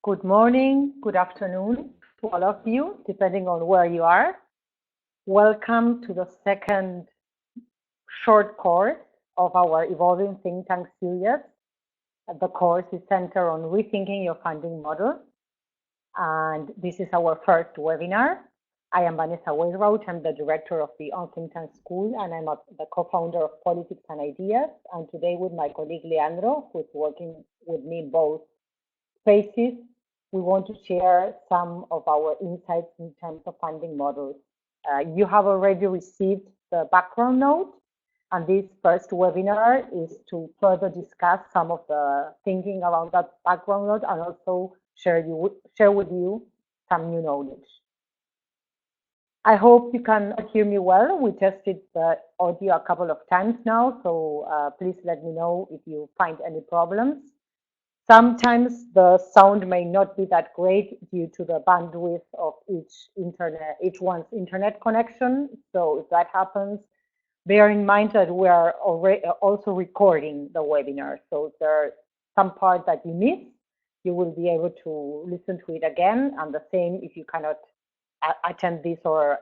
Good morning, good afternoon to all of you, depending on where you are. Welcome to the second short course of our Evolving Think Tank series. The course is centered on rethinking your funding model, and this is our first webinar. I am Vanessa Wainwright. I'm the director of the On Think Tank School, and I'm the co-founder of Politics and Ideas. And today with my colleague Leandro, who's working with me in both spaces, we want to share some of our insights in terms of funding models. You have already received the background note, and this first webinar is to further discuss some of the thinking around that background note and also share with you some new knowledge. I hope you can hear me well. We tested the audio a couple of times now, so please let me know if you find any problems. Sometimes the sound may not be that great due to the bandwidth of each one's internet connection. So if that happens, bear in mind that we are already also recording the webinar. So if there's some part that you miss, you will be able to listen to it again, and the same if you cannot attend this or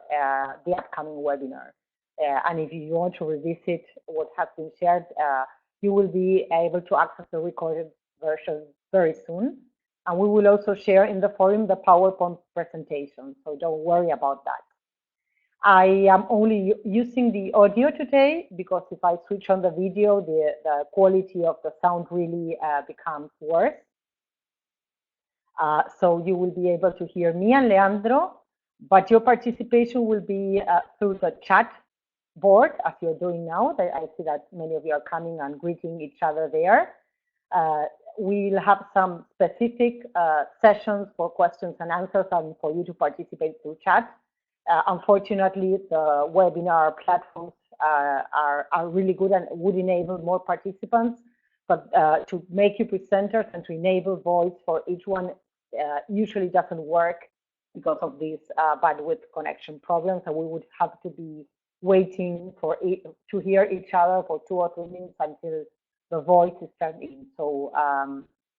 the upcoming webinar. And if you want to revisit what has been shared, you will be able to access the recorded version very soon. And we will also share in the forum the PowerPoint presentation, so don't worry about that. I am only using the audio today because if I switch on the video, the quality of the sound really becomes worse. So you will be able to hear me and Leandro, but your participation will be through the chat board, as you're doing now. I see that many of you are coming and greeting each other there. We'll have some specific sessions for questions and answers and for you to participate through chat. Unfortunately, the webinar platforms are really good and would enable more participants, but to make you presenters and to enable voice for each one usually doesn't work because of these bandwidth connection problems, and we would have to be waiting to hear each other for 2 or 3 minutes until the voice is turned in. So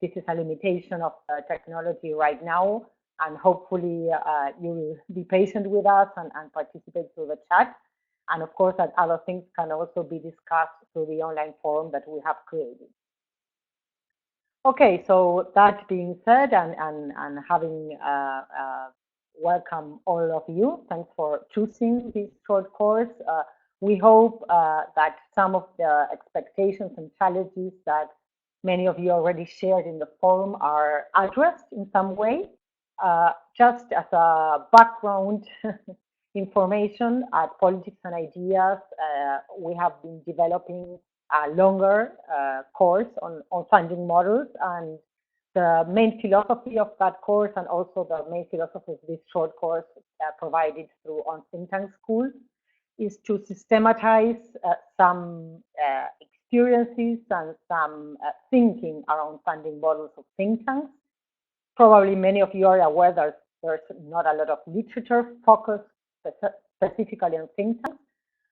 this is a limitation of technology right now, and hopefully you will be patient with us and participate through the chat. And of course, that other things can also be discussed through the online forum that we have created. Okay, so that being said, and having welcome all of you, thanks for choosing this short course. We hope that some of the expectations and challenges that many of you already shared in the forum are addressed in some way. Just as a background information, at Politics and Ideas, we have been developing a longer course on funding models, and the main philosophy of that course and also the main philosophy of this short course provided through On Think Tank School is to systematize some experiences and some thinking around funding models of think tanks. Probably many of you are aware that there's not a lot of literature focused specifically on think tanks,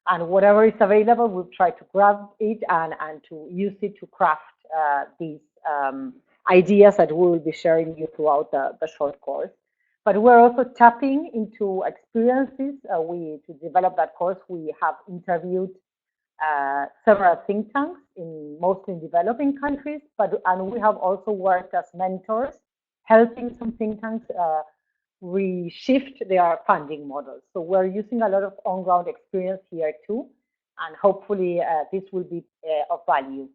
and whatever is available, we'll try to grab it and to use it to craft these ideas that we will be sharing you throughout the short course. But we're also tapping into experiences. To develop that course, we have interviewed several think tanks in mostly developing countries, and we have also worked as mentors, helping some think tanks reshift their funding models. So we're using a lot of on-ground experience here too, and hopefully this will be of value.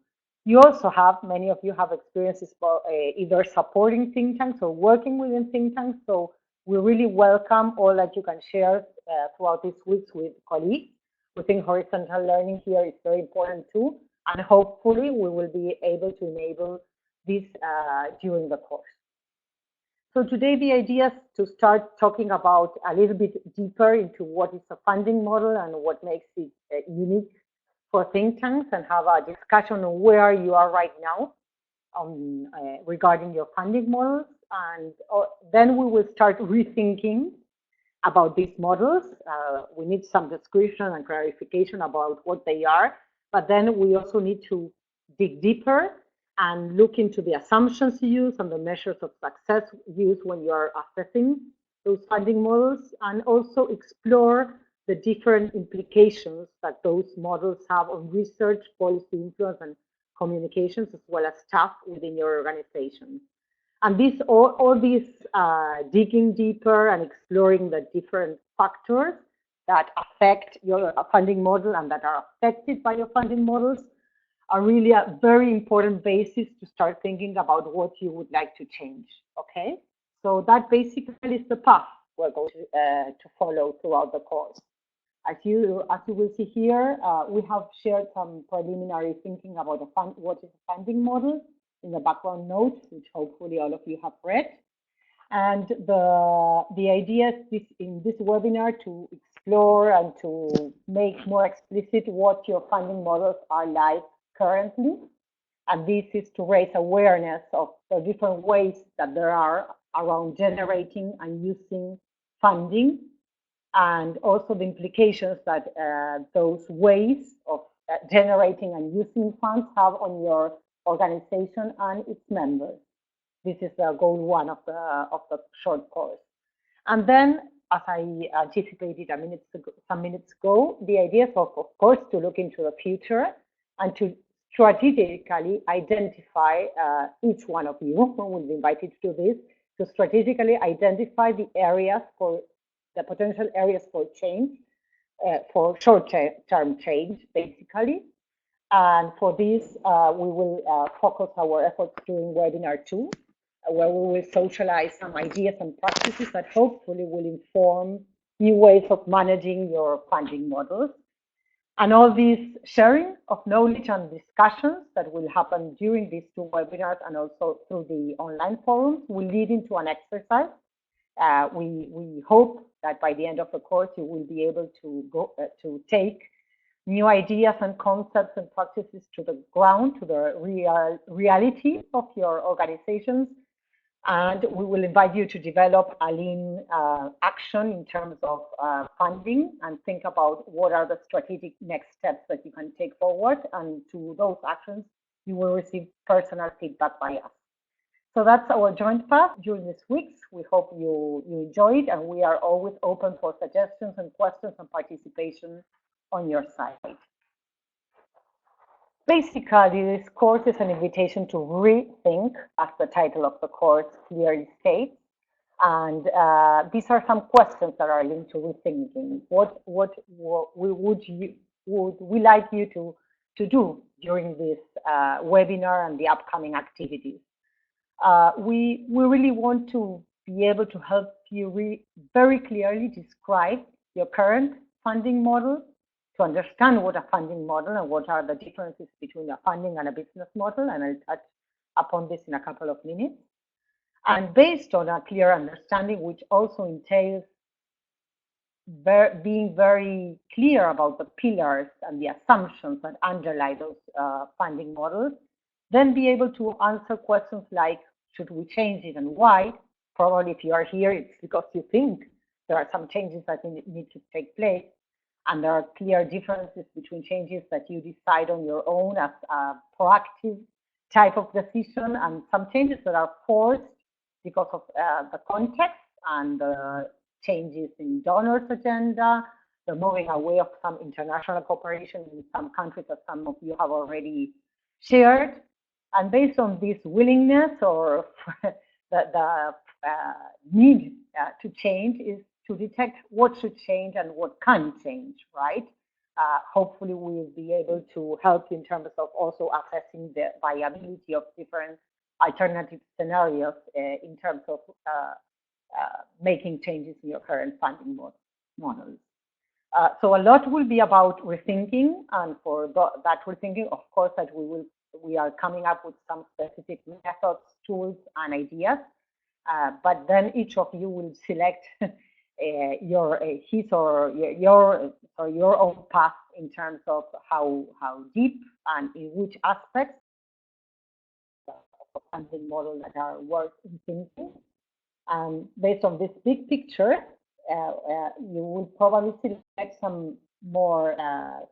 You also have, many of you have experiences for either supporting think tanks or working within think tanks. So we really welcome all that you can share throughout these weeks with colleagues. We think horizontal learning here is very important too, and hopefully we will be able to enable this during the course. So today the idea is to start talking about a little bit deeper into what is a funding model and what makes it unique for think tanks, and have a discussion on where you are right now regarding your funding models. And then we will start rethinking about these models. We need some description and clarification about what they are, but then we also need to dig deeper and look into the assumptions you use and the measures of success used when you are assessing those funding models, and also explore the different implications that those models have on research, policy influence, and communications, as well as staff within your organization. And this, all these digging deeper and exploring the different factors that affect your funding model and that are affected by your funding models are really a very important basis to start thinking about what you would like to change. Okay, so that basically is the path we're going to follow throughout the course. As you will see here, we have shared some preliminary thinking about what is a funding model in the background notes, which hopefully all of you have read. And the idea is in this webinar to explore and to make more explicit what your funding models are like currently. And this is to raise awareness of the different ways that there are around generating and using funding, and also the implications that those ways of generating and using funds have on your organization and its members. This is the goal one of the short course. And then, as I anticipated some minutes ago, the idea is of course to look into the future and to strategically identify, each one of you will be invited to do this, to strategically identify the areas for the potential areas for change, for short-term change, basically. And for this, we will focus our efforts during webinar 2, where we will socialize some ideas and practices that hopefully will inform new ways of managing your funding models. And all this sharing of knowledge and discussions that will happen during these 2 webinars and also through the online forums will lead into an exercise. We hope that by the end of the course, you will be able to take new ideas and concepts and practices to the ground, to the reality of your organizations. And we will invite you to develop a lean action in terms of funding and think about what are the strategic next steps that you can take forward. And to those actions, you will receive personal feedback by us. So that's our joint path during these weeks. We hope you enjoyed, and we are always open for suggestions and questions and participation on your side. Basically, this course is an invitation to rethink, as the title of the course clearly states. And these are some questions that are linked to rethinking. What would we like you to do during this webinar and the upcoming activities? We really want to be able to help you very clearly describe your current funding model, to understand what a funding model and what are the differences between a funding and a business model, and I'll touch upon this in a couple of minutes. And based on a clear understanding, which also entails being very clear about the pillars and the assumptions that underlie those funding models, then be able to answer questions like, should we change it and why? Probably if you are here, it's because you think there are some changes that need to take place. And there are clear differences between changes that you decide on your own as a proactive type of decision, and some changes that are forced because of the context and the changes in donors' agenda, the moving away of some international cooperation in some countries that some of you have already shared. And based on this willingness or the need to change is to detect what should change and what can change, right? Hopefully we'll be able to help in terms of also assessing the viability of different alternative scenarios in terms of making changes in your current funding models. So a lot will be about rethinking, and for that rethinking, of course, that we are coming up with some specific methods, tools, and ideas. But then each of you will select his or your own path in terms of how deep and in which aspects of the funding model that are worth thinking. And based on this big picture, you will probably select some more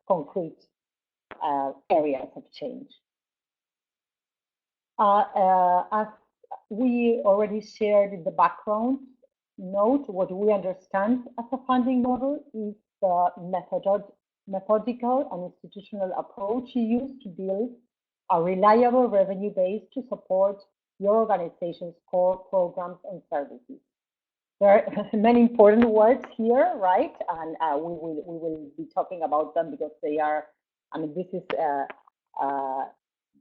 concrete areas of change. As we already shared in the background note, what we understand as a funding model is the methodical and institutional approach you use to build a reliable revenue base to support your organization's core programs and services. There are many important words here, right? And we will be talking about them because they are, I mean, this is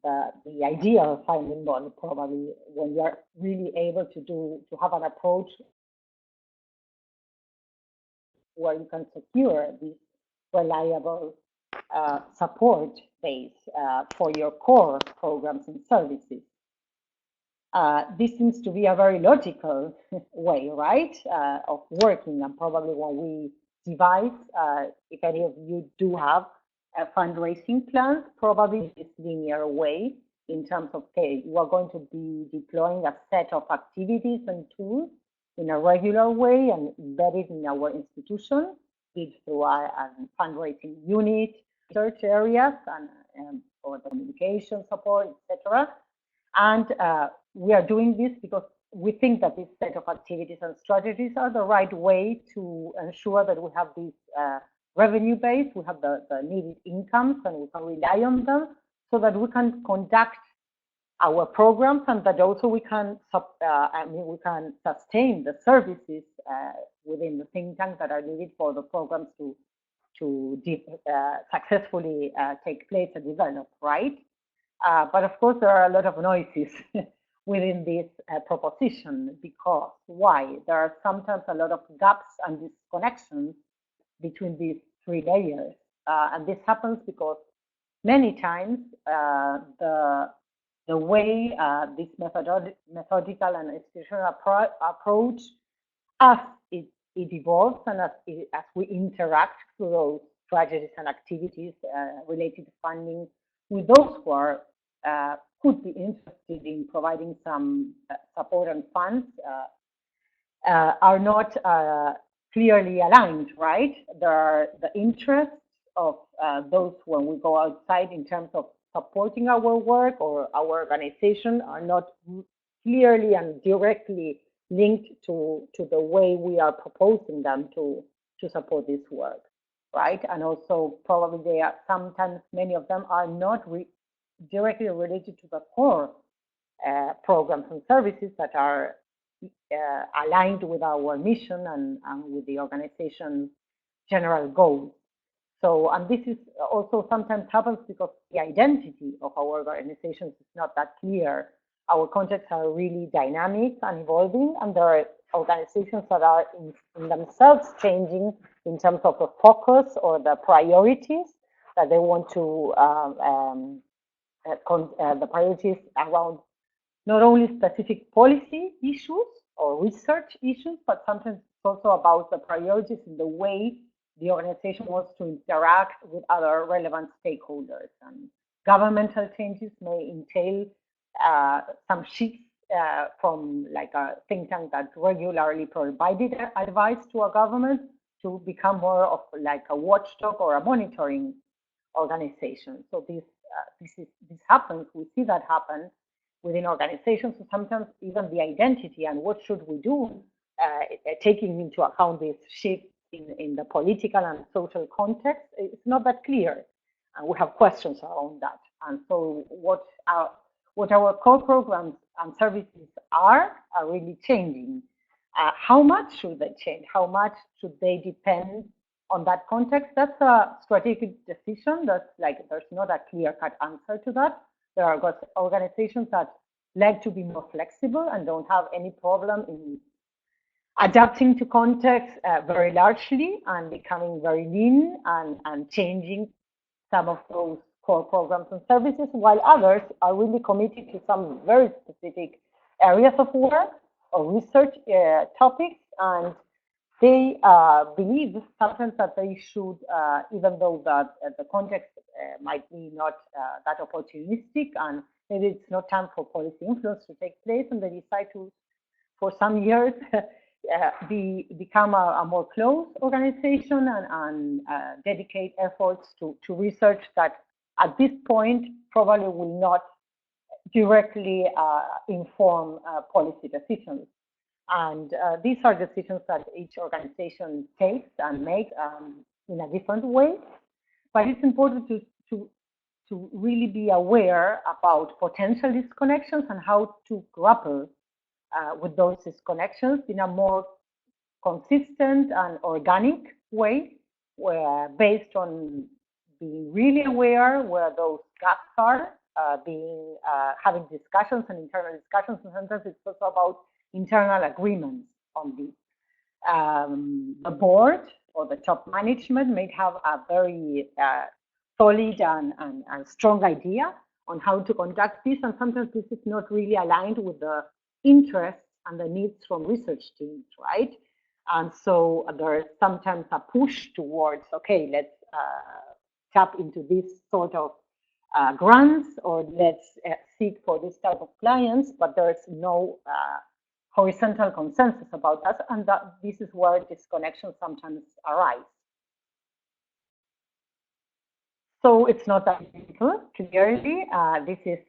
the ideal funding model probably when you are really able to have an approach where you can secure this reliable support base for your core programs and services. This seems to be a very logical way, right, of working. And probably when we devise, if any of you do have a fundraising plans, probably this linear way in terms of, okay, you are going to be deploying a set of activities and tools in a regular way and embedded in our institution, be it through a fundraising unit, research areas, and or the communication support, etc. And we are doing this because we think that this set of activities and strategies are the right way to ensure that we have this revenue base, we have the needed incomes, and we can rely on them so that we can conduct our programs and that also we can we can sustain the services within the think tank that are needed for the programs to successfully take place and develop, right? But of course, there are a lot of noises within this proposition because why? There are sometimes a lot of gaps and disconnections between these three layers. And this happens because many times the way this methodical and institutional approach, as it evolves and as we interact through those strategies and activities related to funding with those who are could be interested in providing some support and funds are not clearly aligned, right? There are the interests of those when we go outside in terms of supporting our work or our organization are not clearly and directly linked to the way we are proposing them to support this work, right? And also probably they are sometimes many of them are not directly related to the core programs and services that are aligned with our mission and with the organization's general goals. So, and this is also sometimes happens because the identity of our organizations is not that clear. Our contexts are really dynamic and evolving, and there are organizations that are in themselves changing in terms of the focus or the priorities that they want to, the priorities around not only specific policy issues or research issues, but sometimes it's also about the priorities in the way the organization wants to interact with other relevant stakeholders. And governmental changes may entail some shifts from like a think tank that regularly provided advice to a government to become more of like a watchdog or a monitoring organization. So this happens. We see that happen within organizations. So sometimes even the identity and what should we do, taking into account this shift in the political and social context, it's not that clear. And we have questions around that. And so what our core programs and services are really changing. How much should they change? How much should they depend on that context? That's a strategic decision. That's like, there's not a clear-cut answer to that. There are organizations that like to be more flexible and don't have any problem in adapting to context very largely and becoming very lean and changing some of those core programs and services, while others are really committed to some very specific areas of work or research topics, and they believe sometimes that they should, even though that the context might be not that opportunistic and maybe it's not time for policy influence to take place, and they decide to, for some years, become a more close organization and dedicate efforts to research that at this point probably will not directly inform policy decisions. And these are decisions that each organization takes and makes in a different way. But it's important to really be aware about potential disconnections and how to grapple with those disconnections in a more consistent and organic way, where based on being really aware where those gaps are, having discussions and internal discussions, and sometimes it's also about internal agreements on this. The board or the top management may have a very solid and strong idea on how to conduct this, and sometimes this is not really aligned with the interests and the needs from research teams, right? And so there's sometimes a push towards, okay, let's tap into this sort of grants, or let's seek for this type of clients, but there's no horizontal consensus about that, and that this is where disconnections sometimes arise. So it's not that simple, clearly. This is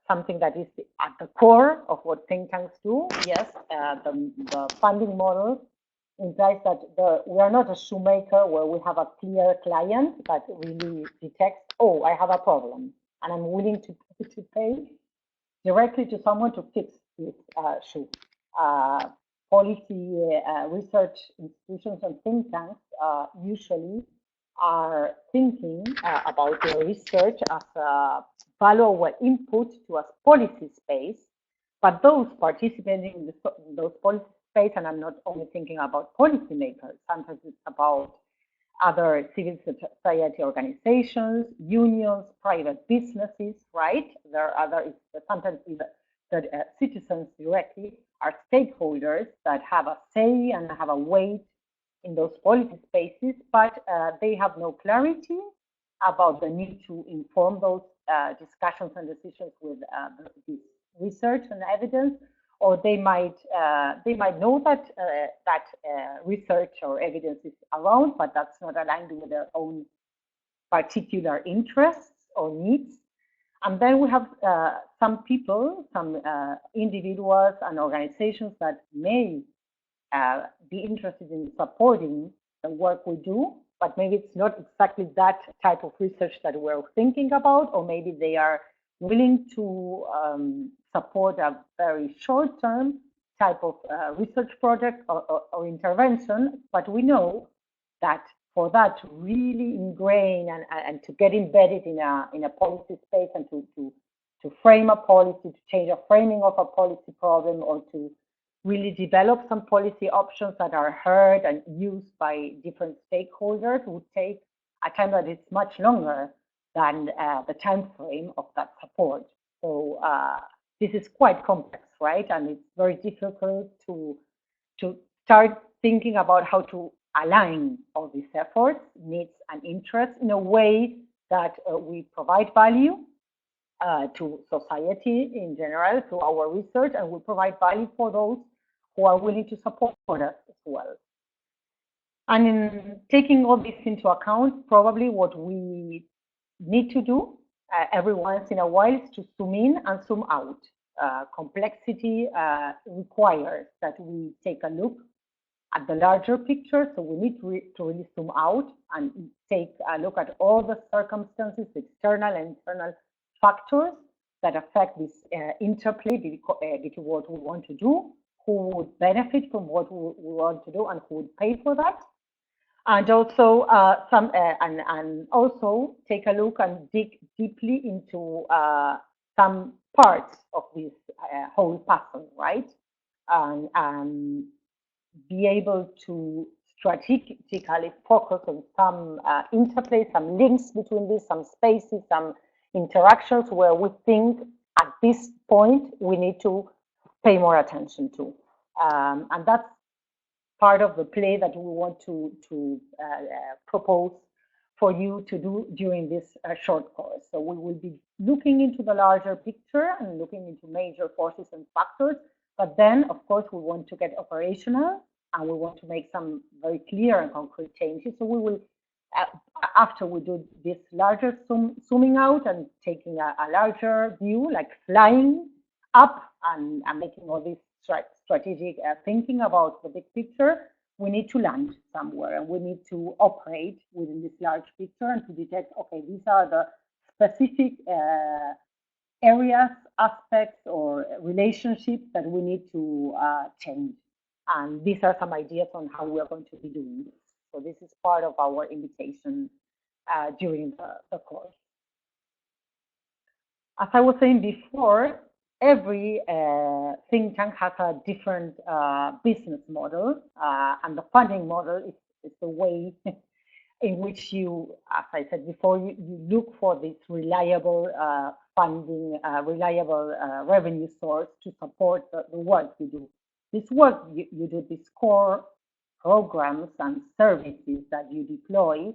something that is at the core of what think tanks do. Yes, the funding model implies that we are not a shoemaker where we have a clear client that really detects, oh, I have a problem, and I'm willing to pay directly to someone to fix this shoe. Policy research institutions and think tanks usually are thinking about their research as a valuable input to a policy space, but those participating in those policy space, and I'm not only thinking about policymakers, sometimes it's about other civil society organizations, unions, private businesses, right? There are other, sometimes that citizens directly are stakeholders that have a say and have a weight in those policy spaces, but they have no clarity about the need to inform those discussions and decisions with this research and evidence, or they might know that research or evidence is around, but that's not aligned with their own particular interests or needs. And then we have some people, some individuals and organizations that may be interested in supporting the work we do, but maybe it's not exactly that type of research that we're thinking about, or maybe they are willing to support a very short-term type of research project or intervention. But we know that for that to really ingrain and to get embedded in a policy space, and to frame a policy, to change a framing of a policy problem, or to really develop some policy options that are heard and used by different stakeholders, would take a time that is much longer than the time frame of that support. So this is quite complex, right? And it's very difficult to start thinking about how to align all these efforts, needs, and interests in a way that we provide value to society in general through our research, and we provide value for those who are willing to support us as well. And in taking all this into account, probably what we need to do every once in a while is to zoom in and zoom out. Complexity requires that we take a look at the larger picture, so we need to really zoom out and take a look at all the circumstances, external and internal factors that affect this interplay between what we want to do, who would benefit from what we want to do, and who would pay for that. And also and also take a look and dig deeply into some parts of this whole puzzle, right? And be able to strategically focus on some interplay, some links between these, some spaces, some interactions where we think at this point we need to pay more attention to. And that's part of the play that we want to propose for you to do during this short course. So we will be looking into the larger picture and looking into major forces and factors, but then of course we want to get operational and we want to make some very clear and concrete changes. So we will after we do this larger zooming out and taking a larger view, like flying up and making all this strategic thinking about the big picture, we need to land somewhere and we need to operate within this large picture and to detect, okay, these are the specific areas, aspects, or relationships that we need to change. And these are some ideas on how we are going to be doing this. So this is part of our invitation during the course. As I was saying before, every think tank has a different business model, and the funding model is the way in which you, as I said before, you look for this reliable funding, reliable revenue source to support the work you do. This work you do, these core programs and services that you deploy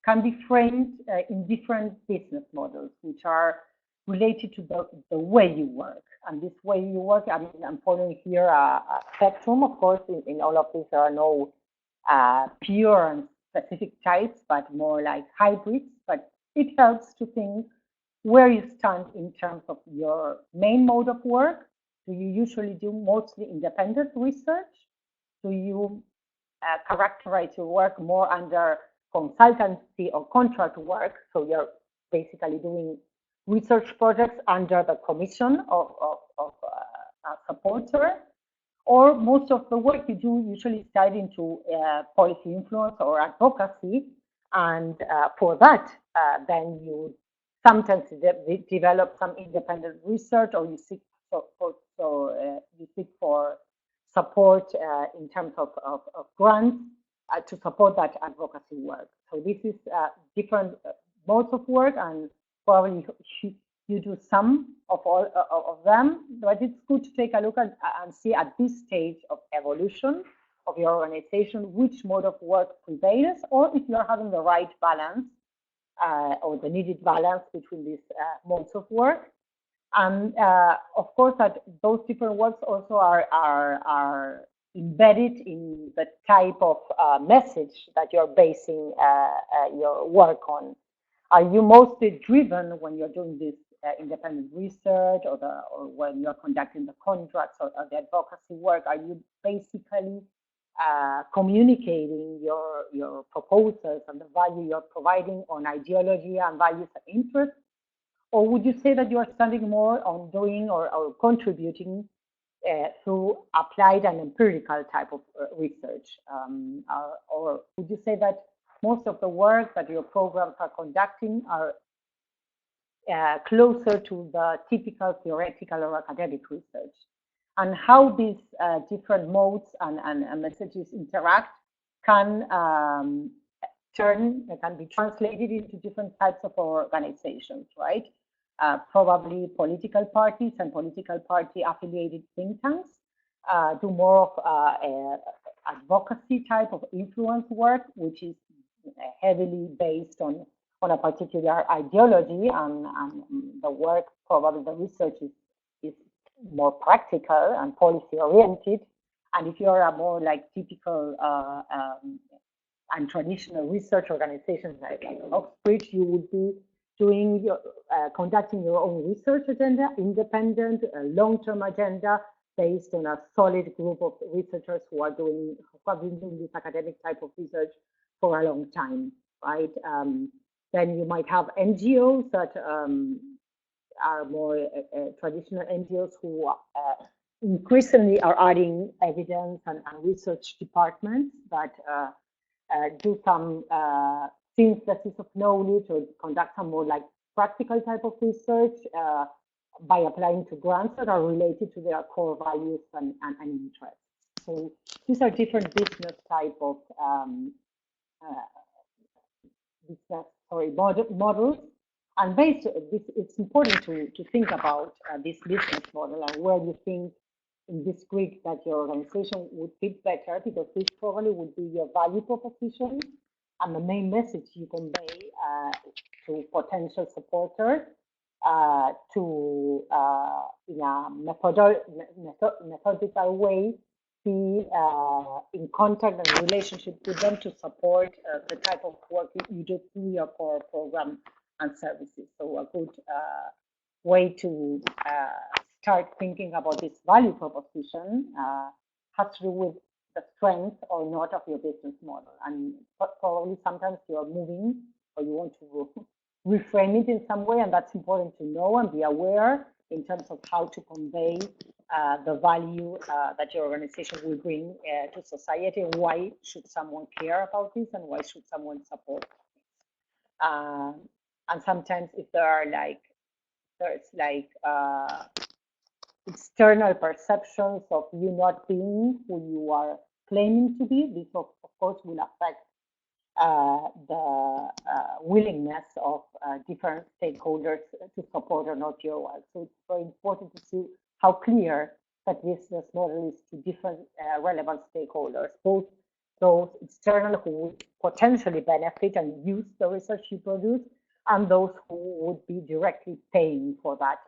can be framed in different business models, which are related to the way you work. And this way you work, I mean, I'm following here a spectrum. Of course, in all of these, there are no pure and specific types, but more like hybrids. But it helps to think where you stand in terms of your main mode of work. Do you usually do mostly independent research? Do you characterize your work more under consultancy or contract work? So you're basically doing research projects under the commission of a supporter, or most of the work you do usually is tied into policy influence or advocacy, and for that, then you sometimes develop some independent research, or you seek you seek for support in terms of grants to support that advocacy work. So this is different modes of work, and probably you do some of all of them, but it's good to take a look at and see at this stage of evolution of your organization which mode of work prevails, or if you're having the right balance or the needed balance between these modes of work. And of course, that those different works also are embedded in the type of message that you're basing your work on. Are you mostly driven when you're doing this independent research, or when you're conducting the contracts or the advocacy work? Are you basically communicating your proposals and the value you're providing on ideology and values and interests? Or would you say that you are standing more on doing or contributing through applied and empirical type of research? Or would you say that most of the work that your programs are conducting are closer to the typical theoretical or academic research? And how these different modes and messages interact can can be translated into different types of organizations, right? Probably political parties and political party affiliated think tanks do more of advocacy type of influence work, which is heavily based on a particular ideology, and the work, probably the research is more practical and policy oriented. And if you're a more like typical and traditional research organizations like Oxbridge, you would be doing conducting your own research agenda, independent, long-term agenda based on a solid group of researchers who have been doing this academic type of research for a long time, right? Then you might have NGOs that are more traditional NGOs who increasingly are adding evidence and research departments that do some synthesis of knowledge or conduct some more like practical type of research by applying to grants that are related to their core values and interests. So these are different business type of models. And based this, it's important to think about this business model and where you think in this grid that your organization would fit better, because this probably would be your value proposition and the main message you convey to potential supporters in a methodical way be in contact and relationship with them to support the type of work you do through your core program and services. So a good way to start thinking about this value proposition has to do with the strength or not of your business model. And probably sometimes you're moving or you want to reframe it in some way, and that's important to know and be aware in terms of how to convey the value that your organization will bring to society, and why should someone care about this, and why should someone support this. And sometimes if there are there's external perceptions of you not being who you are claiming to be, this of course will affect the willingness of different stakeholders to support or not your work. So it's very important to see how clear that business model is to different relevant stakeholders, both those external who would potentially benefit and use the research you produce, and those who would be directly paying for that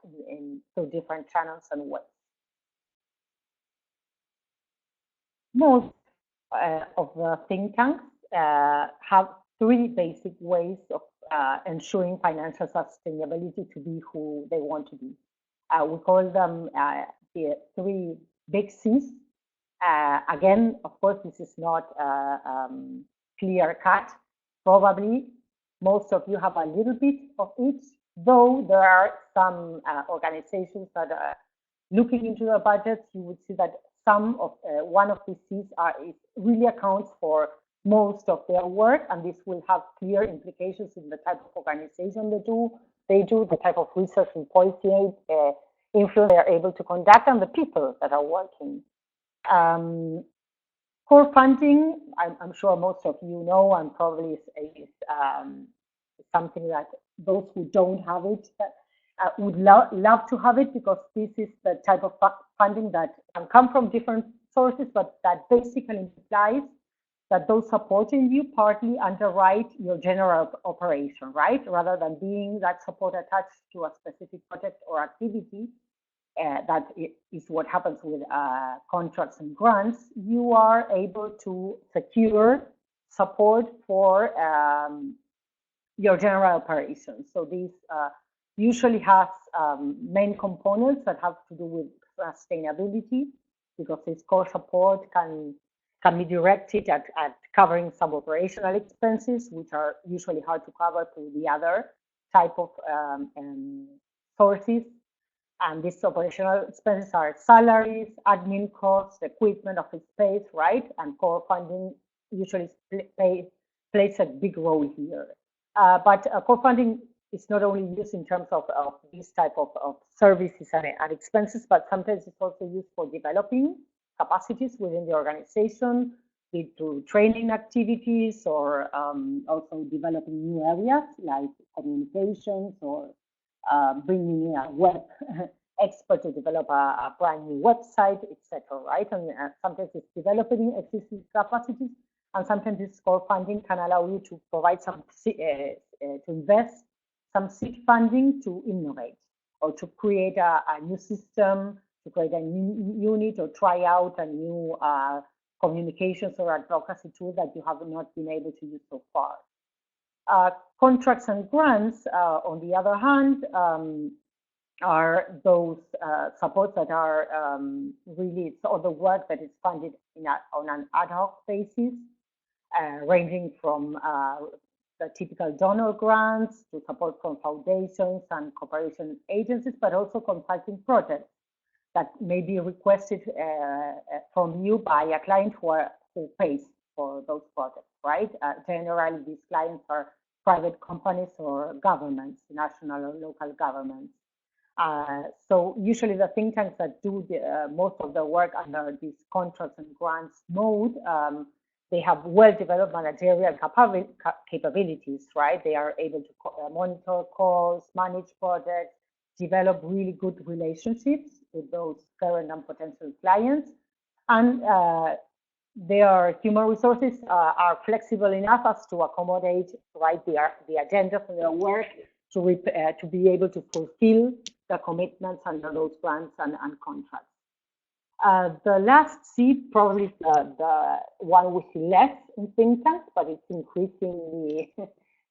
through different channels and ways. Most of the think tanks have three basic ways of ensuring financial sustainability to be who they want to be. We call them the three big C's. Again, of course, this is not clear cut. Probably most of you have a little bit of each, though there are some organizations that are looking into their budgets. You would see that some of one of these C's really accounts for most of their work, and this will have clear implications in the type of organization they do, the type of research and policy influence they are able to conduct, and the people that are working. Core funding, I'm sure most of you know, and probably is something that those who don't have it would love to have it, because this is the type of funding that can come from different sources, but that basically implies that those supporting you partly underwrite your general operation, right? Rather than being that support attached to a specific project or activity, that is what happens with contracts and grants. You are able to secure support for your general operations. So these usually has main components that have to do with sustainability, because this core support can be directed at covering some operational expenses, which are usually hard to cover through the other type of sources. And these operational expenses are salaries, admin costs, equipment, office space, right? And core funding usually plays a big role here. But core funding is not only used in terms of this type of services and expenses, but sometimes it's also used for developing capacities within the organization, through training activities, or also developing new areas like communications, or bringing in a web expert to develop a brand new website, etc. Right? And sometimes it's developing existing capacities, and sometimes this core funding can allow you to provide some to invest some seed funding to innovate, or to create a new system, to create a new unit, or try out a new communications or advocacy tool that you have not been able to use so far. Contracts and grants, on the other hand, are those supports that are really all the work that is funded on an ad hoc basis, ranging from the typical donor grants to support from foundations and cooperation agencies, but also consulting projects that may be requested from you by a client who pays for those projects, right? Generally, these clients are private companies or governments, national or local governments. So usually the think tanks that do most of the work under these contracts and grants mode, they have well-developed managerial capabilities, right? They are able to monitor calls, manage projects, develop really good relationships with those current and potential clients. And their human resources are flexible enough as to accommodate, right, the agenda for their work to be able to fulfill the commitments under those grants and contracts. The last seed probably is the one we see less in think tanks, but it's increasingly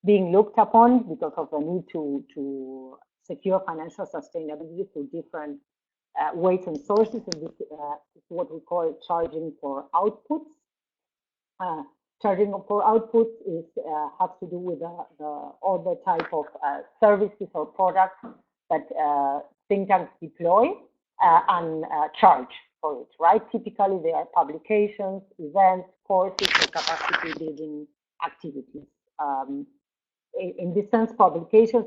being looked upon because of the need to secure financial sustainability through different ways and sources. And this is what we call charging for outputs. Charging for outputs is has to do with all the type of services or products that think tanks deploy and charge for it, right? Typically, they are publications, events, courses, or capacity building activities. In this sense, publications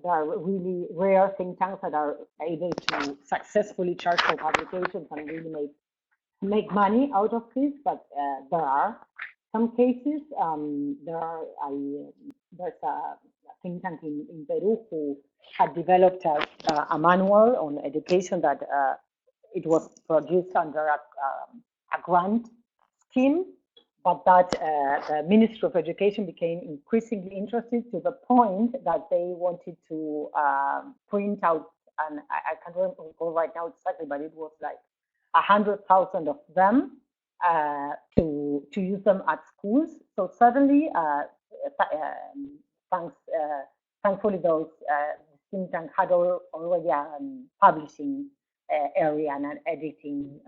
there are really rare think tanks that are able to successfully charge for publications and really make money out of this, but there are some cases. There's a think tank in Peru who had developed a manual on education that it was produced under a grant scheme, but that the Ministry of Education became increasingly interested to the point that they wanted to print out, and I can't recall right now exactly, but it was like 100,000 of them to use them at schools. So suddenly, thankfully, those think tank had already a publishing area and an editing,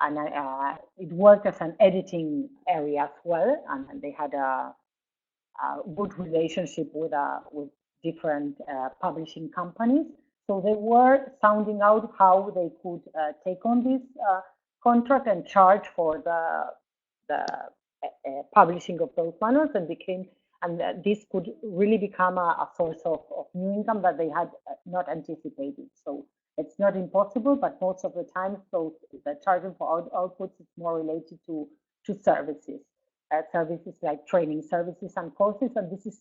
and it worked as an editing area as well, and they had a good relationship with different publishing companies. So they were sounding out how they could take on this contract and charge for the publishing of those manuals, and this could really become a source of new income that they had not anticipated. So it's not impossible, but most of the time, so the charging for outputs is more related to services. Services like training services and courses, and this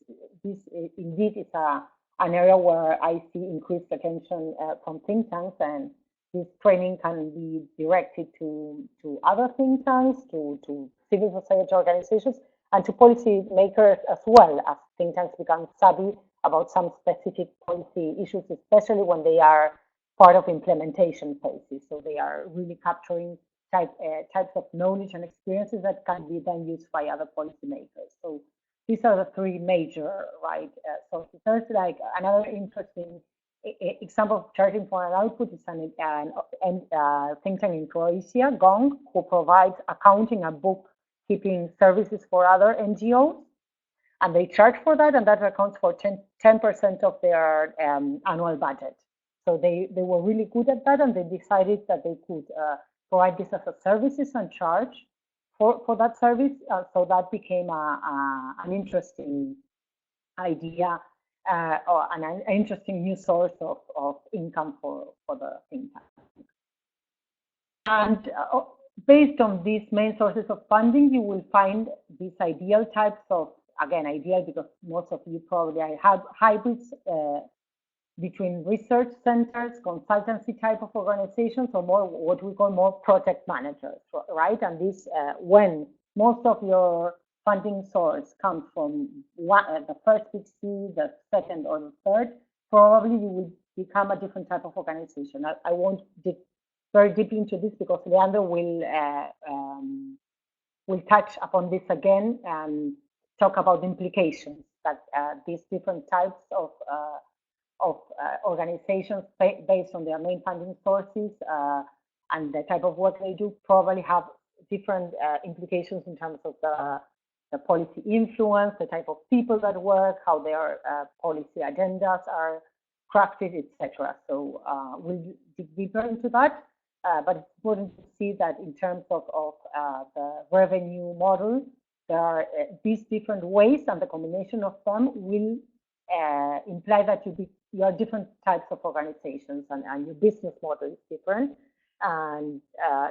indeed is an area where I see increased attention from think tanks, and this training can be directed to other think tanks, to civil society organizations, and to policy makers as well, as think tanks become savvy about some specific policy issues, especially when they are part of implementation phases. So they are really capturing types of knowledge and experiences that can be then used by other policymakers. So these are the three major sources. There's like another interesting example of charging for an output is an think tank in Croatia, GONG, who provides accounting and bookkeeping services for other NGOs, and they charge for that, and that accounts for 10% of their annual budget. So they were really good at that, and they decided that they could provide this as a services and charge for that service. So that became an interesting idea or an interesting new source of income for the think tank. And based on these main sources of funding, you will find these ideal types of, again, ideal because most of you probably have hybrids between research centers, consultancy type of organizations, or more what we call more project managers, right? And this, when most of your funding source comes from the first big C, the second or the third, probably you will become a different type of organization. I won't dig very deeply into this because Leandro will touch upon this again and talk about the implications that these different types of organizations based on their main funding sources and the type of work they do probably have different implications in terms of the policy influence, the type of people that work, how their policy agendas are crafted, etc. So we'll dig deeper into that, but it's important to see that in terms of the revenue model, there are these different ways, and the combination of them will imply that you are different types of organizations, and your business model is different. And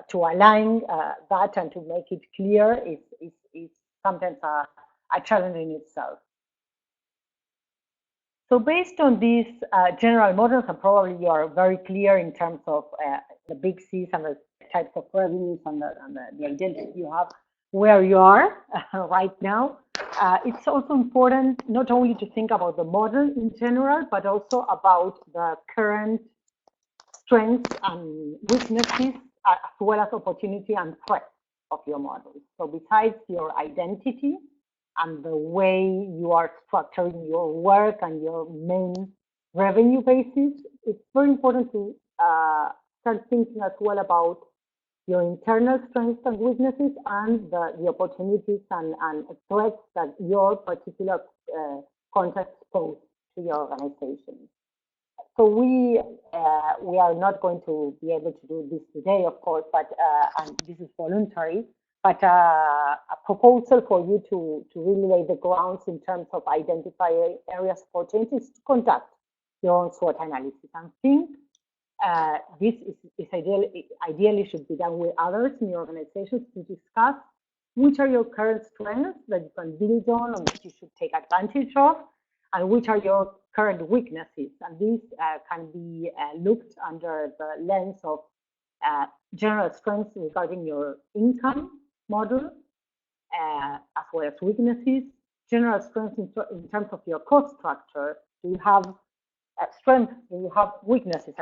to align that and to make it clear is sometimes a challenge in itself. So based on these general models, and probably you are very clear in terms of the big C's and the types of revenues and the identity you have where you are right now, it's also important not only to think about the model in general, but also about the current strengths and weaknesses, as well as opportunity and threats of your models. So besides your identity and the way you are structuring your work and your main revenue basis, it's very important to start thinking as well about your internal strengths and weaknesses and the opportunities and threats that your particular context pose to your organization. So we are not going to be able to do this today, of course, but and this is voluntary. But a proposal for you to really lay the grounds in terms of identifying areas for change is to conduct your own SWOT analysis and think this is ideally should be done with others in your organizations to discuss which are your current strengths that you can build on and which you should take advantage of, and which are your current weaknesses. And these can be looked under the lens of general strengths regarding your income model, as well as weaknesses, general strengths in terms of your cost structure. Do you have strengths? Do you have weaknesses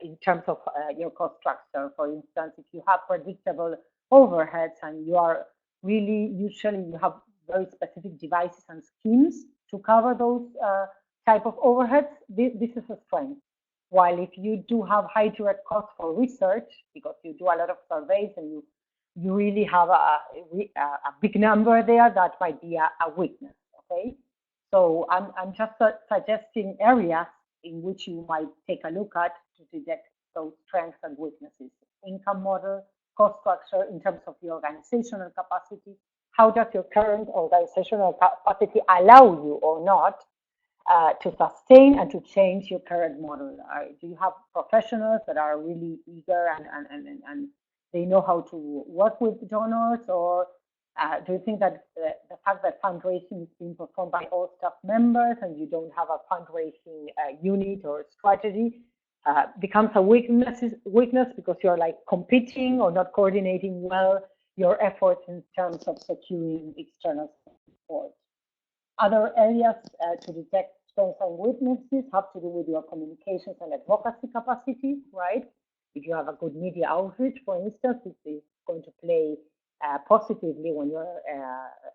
in terms of your cost structure? For instance, if you have predictable overheads and you are really, usually you have very specific devices and schemes to cover those type of overheads, this is a strength. While if you do have high direct costs for research, because you do a lot of surveys and you really have a big number there, that might be a weakness, okay? So I'm just suggesting areas in which you might take a look at to detect those strengths and weaknesses. Income model, cost structure in terms of your organizational capacity. How does your current organizational capacity allow you or not to sustain and to change your current model? Do you have professionals that are really eager and they know how to work with donors, or do you think that the fact that fundraising is being performed by all staff members and you don't have a fundraising unit or strategy becomes a weakness because you're like competing or not coordinating well your efforts in terms of securing external support? Other areas to detect strengths and weaknesses have to do with your communications and advocacy capacity, right? If you have a good media outreach, for instance, this is going to play positively when you're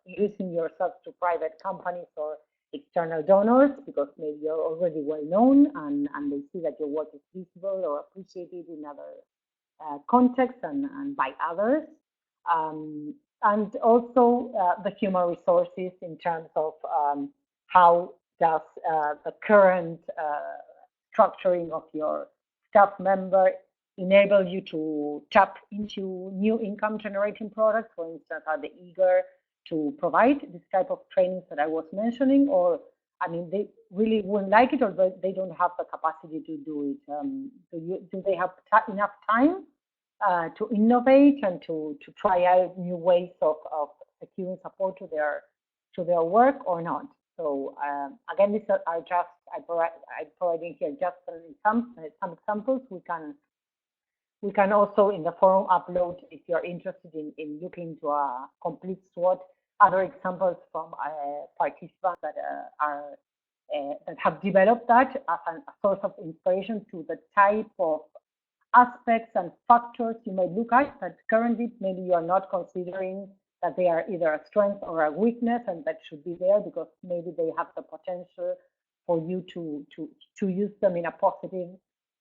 using yourself to private companies or external donors, because maybe you're already well known and they see that your work is visible or appreciated in other contexts and by others. And also the human resources in terms of how does the current structuring of your staff member enable you to tap into new income generating products? For instance, are they eager to provide this type of trainings that I was mentioning, or I mean, they really wouldn't like it, or they don't have the capacity to do it? Do they have enough time to innovate and to try out new ways of securing support to their work or not? So again, these are just I'm providing here just some examples. We can also in the forum upload, if you're interested in looking into a complete SWOT, other examples from participants that that have developed that as a source of inspiration to the type of aspects and factors you may look at that currently maybe you are not considering that they are either a strength or a weakness, and that should be there because maybe they have the potential for you to use them in a positive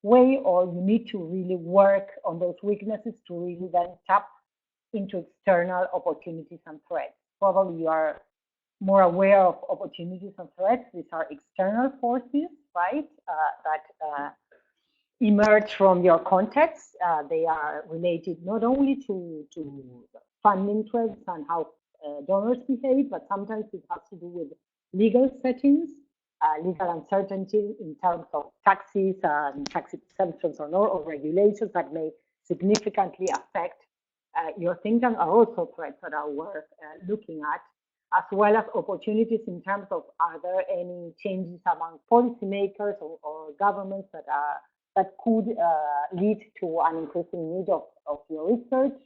way, or you need to really work on those weaknesses to really then tap into external opportunities and threats. Probably you are more aware of opportunities and threats. These are external forces, right, that emerge from your context. They are related not only to funding trends and how donors behave, but sometimes it has to do with legal settings, legal uncertainty in terms of taxes and tax exemptions or regulations that may significantly affect your think tank, are also threats that are worth looking at, as well as opportunities in terms of are there any changes among policymakers or governments that could lead to an increasing need of your research,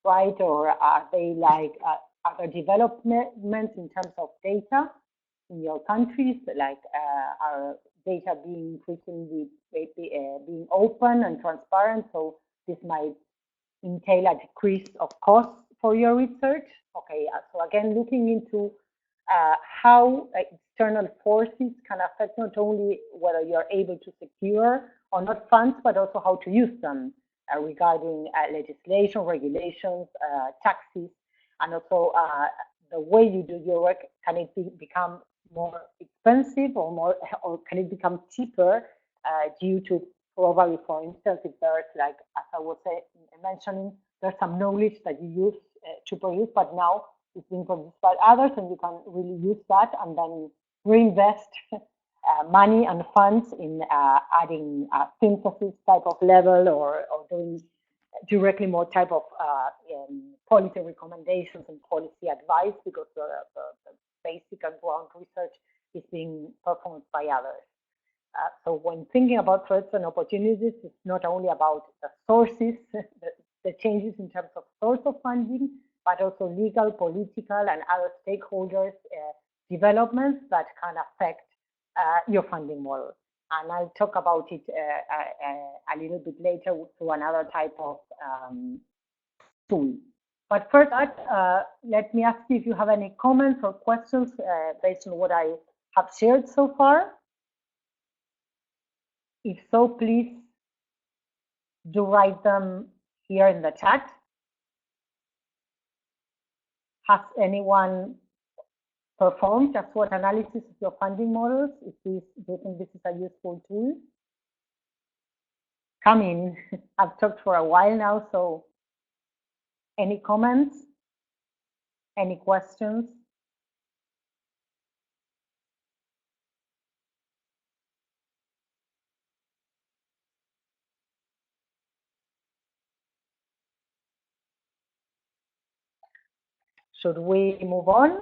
right? Or are they like other developments in terms of data in your countries, like are data being increasingly being open and transparent. So this might entail a decrease of costs for your research. Okay, so again, looking into how external forces can affect not only whether you're able to secure or not funds, but also how to use them regarding legislation, regulations, taxes, and also the way you do your work. Can it become more expensive or can it become cheaper due to probably, for instance, if there's like, as I was mentioning, there's some knowledge that you use to produce, but now it's being produced by others, and you can really use that and then reinvest money and funds in adding synthesis type of level or doing directly more type of policy recommendations and policy advice, because the basic and ground research is being performed by others. So when thinking about threats and opportunities, it's not only about the sources, the changes in terms of source of funding, but also legal, political, and other stakeholders developments that can affect your funding model. And I'll talk about it a little bit later through another type of tool. But first, let me ask you if you have any comments or questions based on what I have shared so far. If so, please do write them here in the chat. Has anyone performed just SWOT analysis of your funding models? Do you think this is a useful tool? Come in. I've talked for a while now, so any comments? Any questions? Should we move on?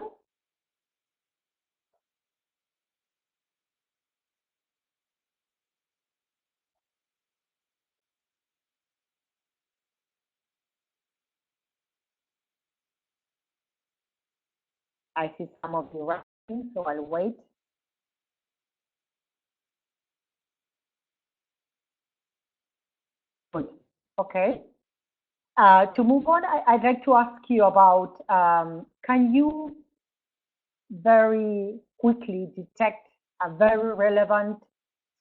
I see some of you writing, so I'll wait. Good. Okay. To move on, I'd like to ask you about, can you very quickly detect a very relevant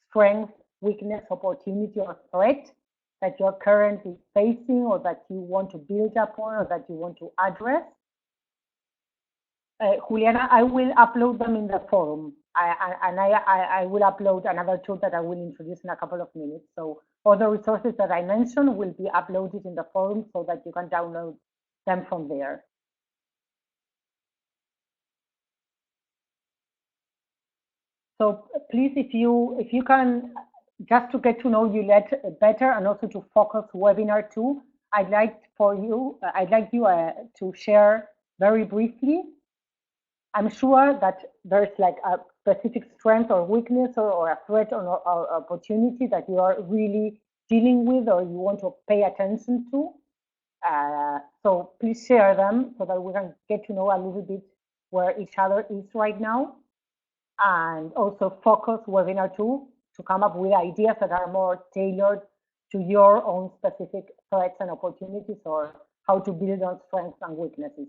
strength, weakness, opportunity, or threat that you're currently facing, or that you want to build upon, or that you want to address? Juliana, I will upload them in the forum. I will upload another tool that I will introduce in a couple of minutes. So all the resources that I mentioned will be uploaded in the forum so that you can download them from there. So please, if you can, just to get to know you better and also to focus webinar 2, I'd like you to share very briefly. I'm sure that there's like a specific strength or weakness or a threat or opportunity that you are really dealing with or you want to pay attention to. So please share them so that we can get to know a little bit where each other is right now. And also focus webinar 2 to come up with ideas that are more tailored to your own specific threats and opportunities, or how to build on strengths and weaknesses.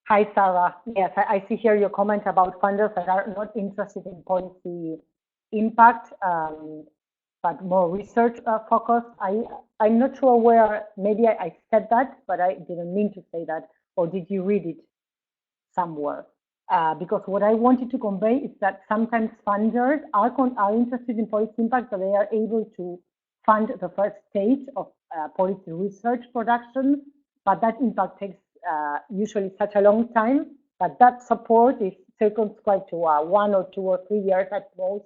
Hi, Sarah. Yes, I see here your comment about funders that are not interested in policy impact, but more research focused. I'm not sure where, maybe I said that, but I didn't mean to say that. Or did you read it somewhere? Because what I wanted to convey is that sometimes funders are interested in policy impact, so they are able to fund the first stage of policy research production, but that impact takes usually such a long time that that support is circumscribed to 1 or 2 or 3 years at most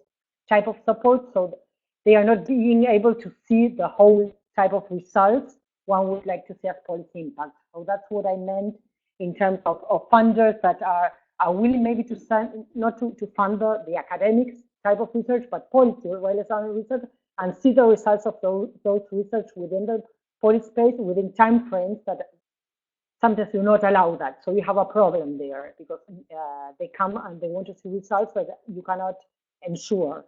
type of support. So they are not being able to see the whole type of results one would like to see as policy impact. So that's what I meant in terms of funders that are willing maybe to send, not to fund the academics type of research, but policy relevant research, and see the results of those research within the policy space within time frames that sometimes do not allow that. So you have a problem there because they come and they want to see results, but you cannot ensure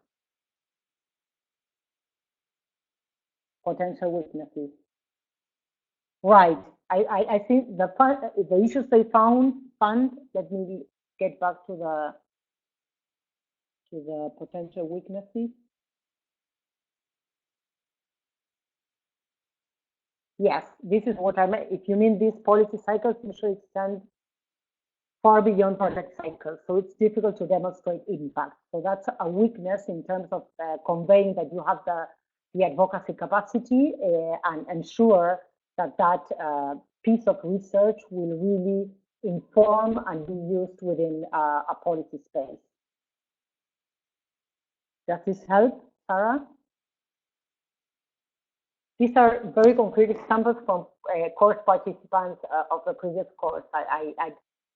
potential weaknesses. Right. I think the issues they found. Let me get back to the potential weaknesses. Yes, this is what I meant. If you mean these policy cycles, usually extend far beyond project cycles, so it's difficult to demonstrate impact. So that's a weakness in terms of conveying that you have the advocacy capacity and ensure that piece of research will really inform and be used within a policy space. Does this help, Sarah? These are very concrete examples from course participants of the previous course.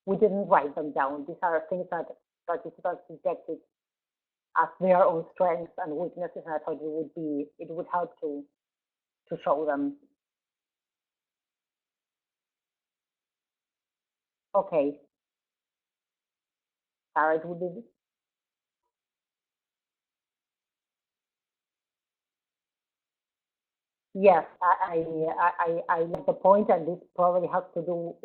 We didn't write them down. These are things that participants detected as their own strengths and weaknesses, and I thought it would help to show them. Okay. Sarah, it would be. Yes, I love the point, and this probably has to do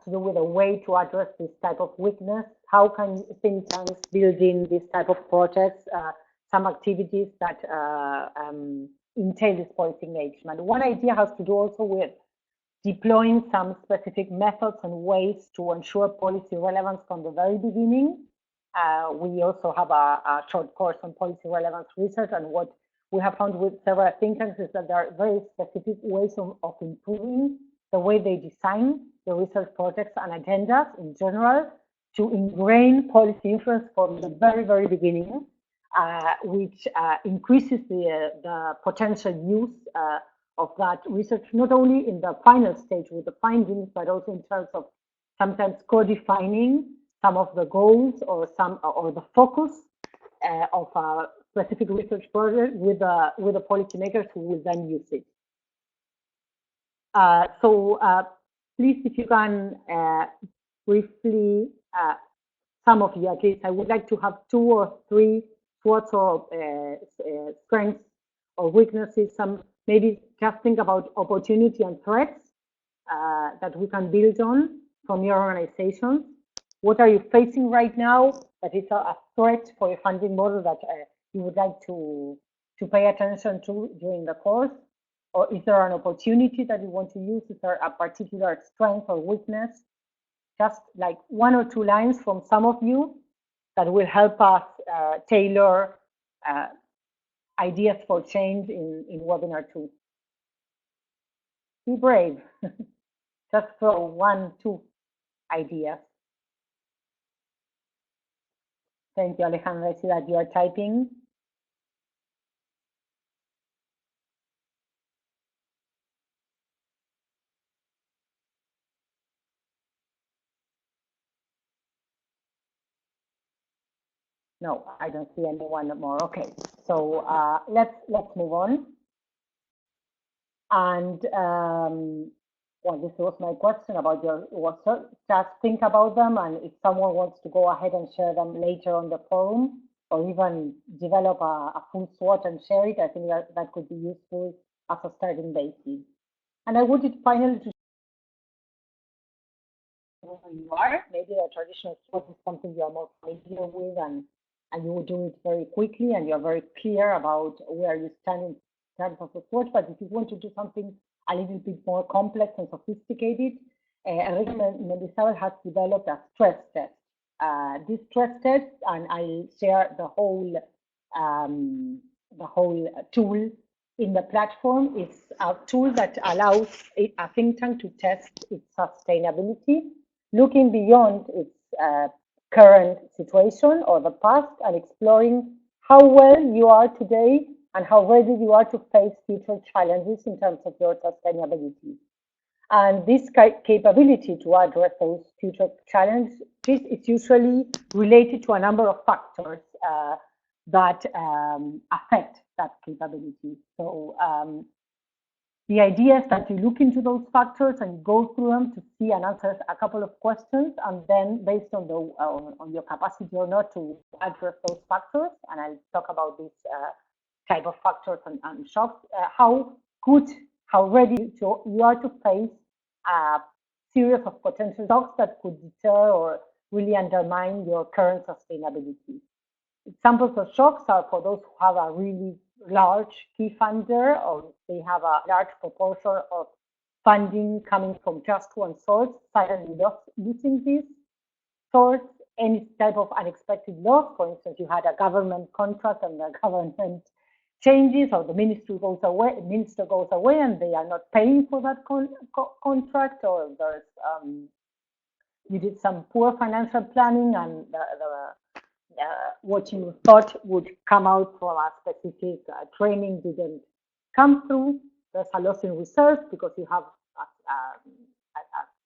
with a way to address this type of weakness. How can think tanks build in this type of projects, some activities that entail this policy engagement? One idea has to do also with deploying some specific methods and ways to ensure policy relevance from the very beginning. We also have a short course on policy relevance research, and what we have found with several think tanks is that there are very specific ways of improving the way they design the research projects and agendas in general to ingrain policy influence from the very, very beginning, which increases the potential use of that research, not only in the final stage with the findings, but also in terms of sometimes co-defining some of the goals or the focus of a specific research project with the policymakers who will then use it. So please, if you can briefly, some of you at least, I would like to have 2 or 3 sorts of strengths or weaknesses. Some maybe just think about opportunity and threats that we can build on from your organizations. What are you facing right now that is a threat for your funding model that you would like to pay attention to during the course? Or is there an opportunity that you want to use? Is there a particular strength or weakness? Just like 1 or 2 lines from some of you that will help us tailor ideas for change in webinar 2. Be brave. Just throw 1, 2 ideas. Thank you, Alejandra. I see that you are typing. No, I don't see anyone more. Okay, so let's move on. And well, this was my question about your work. Just think about them, and if someone wants to go ahead and share them later on the forum, or even develop a full SWOT and share it, I think that could be useful as a starting basis. And I wanted finally to who you are. Maybe a traditional SWOT is something you are more familiar with, and you will do it very quickly, and you're very clear about where you stand in terms of the SWOT. But if you want to do something a little bit more complex and sophisticated, Enrique Mendizábal has developed a stress test. This stress test, and I'll share the whole tool in the platform. It's a tool that allows a think tank to test its sustainability, looking beyond its current situation or the past, and exploring how well you are today and how ready you are to face future challenges in terms of your sustainability. And this capability to address those future challenges is usually related to a number of factors that affect that capability. So The idea is that you look into those factors and go through them to see and answer a couple of questions, and then based on the on your capacity or not to address those factors, and I'll talk about this type of factors and shocks, how ready you are to face a series of potential shocks that could deter or really undermine your current sustainability. Examples of shocks are for those who have a really large key funder, or they have a large proportion of funding coming from just one source, suddenly losing this source, any type of unexpected loss. For instance, you had a government contract and the government changes, or the minister goes away and they are not paying for that contract, or there's you did some poor financial planning and what you thought would come out from a specific training didn't come through. There's a loss in reserves because you have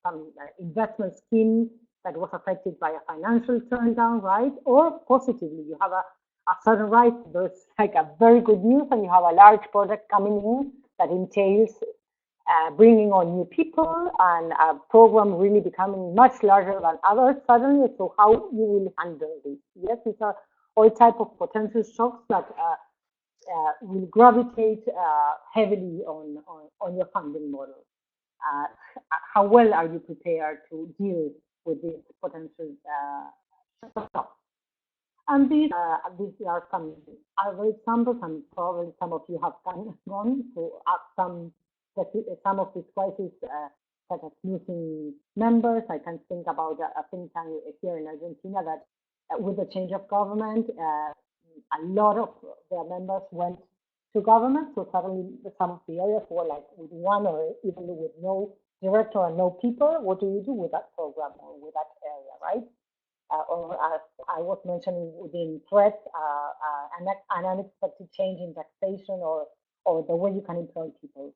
some investment scheme that was affected by a financial turndown, right? Or positively, you have a sudden rise. There's like a very good news, and you have a large project coming in that entails bringing on new people and a program really becoming much larger than others suddenly. So how you will handle this? Yes, these are all type of potential shocks that will gravitate heavily on your funding model. How well are you prepared to deal with these potential shocks? And these are some other examples, and probably some of you have gone to some of these crises, such as losing members. I can think about a think tank here in Argentina that with the change of government, a lot of their members went to government. So suddenly some of the areas were like with one or even with no director and no people. What do you do with that program or with that area, right? Or as I was mentioning within threats, an unexpected change in taxation or the way you can employ people.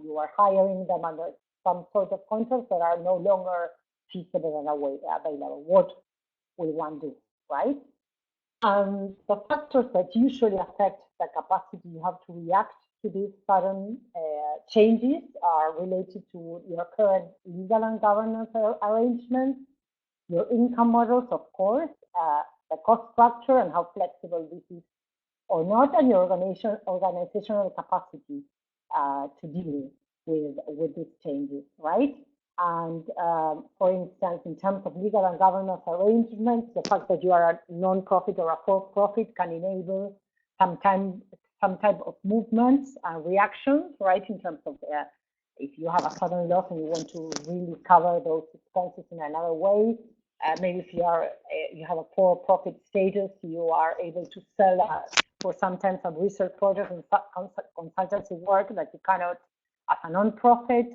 You are hiring them under some sort of contracts that are no longer feasible and available. What will one do, right? The factors that usually affect the capacity you have to react to these sudden changes are related to your current legal and governance arrangements, your income models, of course, the cost structure and how flexible this is or not, and your organizational capacity to deal with these changes, right? And for instance, in terms of legal and governance arrangements, the fact that you are a non-profit or a for-profit can enable some type of movements and reactions, right? In terms of if you have a sudden loss and you want to really cover those expenses in another way, maybe if you have a for-profit status, you are able to sell for sometimes some research projects and consultancy work that you cannot as a non-profit.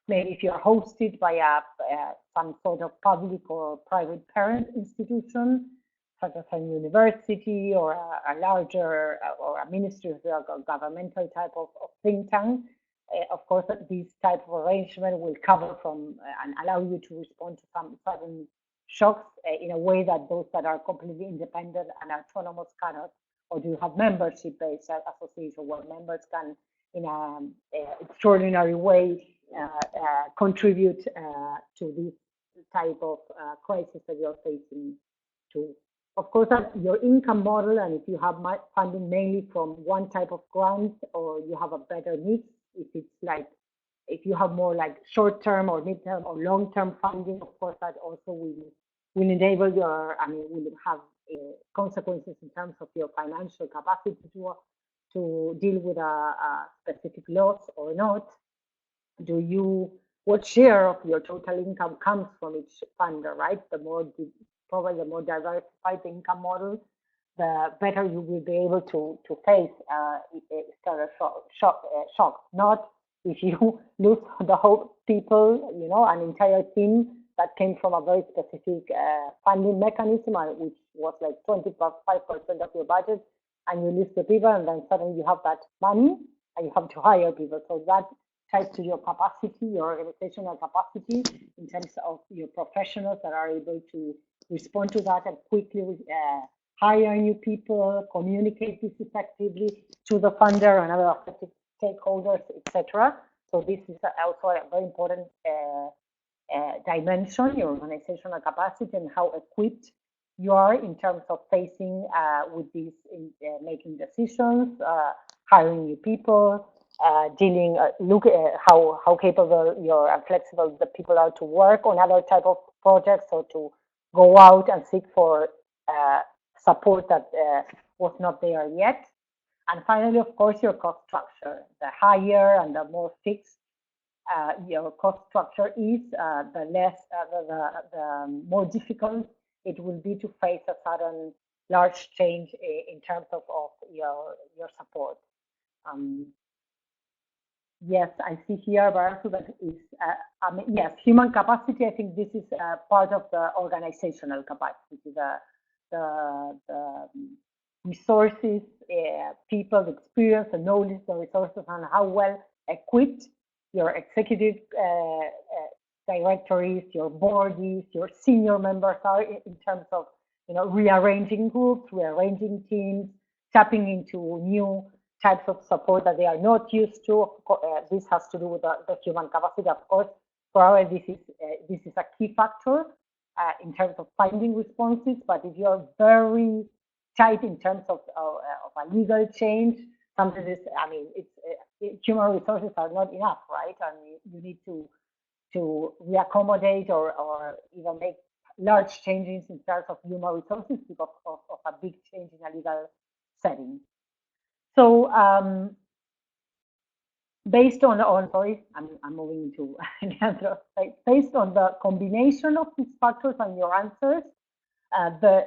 Maybe if you're hosted by some sort of public or private parent institution, such as a university or a larger or a ministry or governmental type of think tank, of course, this type of arrangement will cover from and allow you to respond to some sudden shocks in a way that those that are completely independent and autonomous cannot. Or do you have membership-based association where members can, in an extraordinary way, contribute to this type of crisis that you're facing too? Of course, your income model, and if you have funding mainly from one type of grant, or you have a better mix, if you have more like short-term or mid-term or long-term funding, of course, that also will enable will have consequences in terms of your financial capacity to deal with a specific loss or not. What share of your total income comes from each funder, right? Probably the more diversified the income model, the better you will be able to face external shocks. Not if you lose the whole people, an entire team that came from a very specific funding mechanism, which was like 25% of your budget, and you lose the people, and then suddenly you have that money and you have to hire people. So that ties to your capacity, your organizational capacity in terms of your professionals that are able to respond to that and quickly hire new people, communicate this effectively to the funder and other affected stakeholders, etc. So this is also a very important dimension, your organizational capacity and how equipped you are in terms of facing with these, making decisions, hiring new people, dealing, look how capable you're and flexible the people are to work on other type of projects or to go out and seek for support that was not there yet. And finally, of course, your cost structure. The higher and the more fixed your cost structure is, the less, the more difficult it will be to face a sudden large change in terms of your support. Yes, I see here, Barasu, that is, yes, human capacity. I think this is part of the organizational capacity, the resources, people, the experience, the knowledge, the resources, and how well equipped your executive directories, your boards, your senior members are in terms of, rearranging groups, rearranging teams, tapping into new types of support that they are not used to. This has to do with the human capacity, of course. For our, this is a key factor in terms of finding responses. But if you're very tight in terms of a legal change, sometimes human resources are not enough, right? And you need to reaccommodate or even make large changes in terms of human resources because of a big change in a legal setting. So based on sorry, I'm moving to the answer. Based on the combination of these factors and your answers, the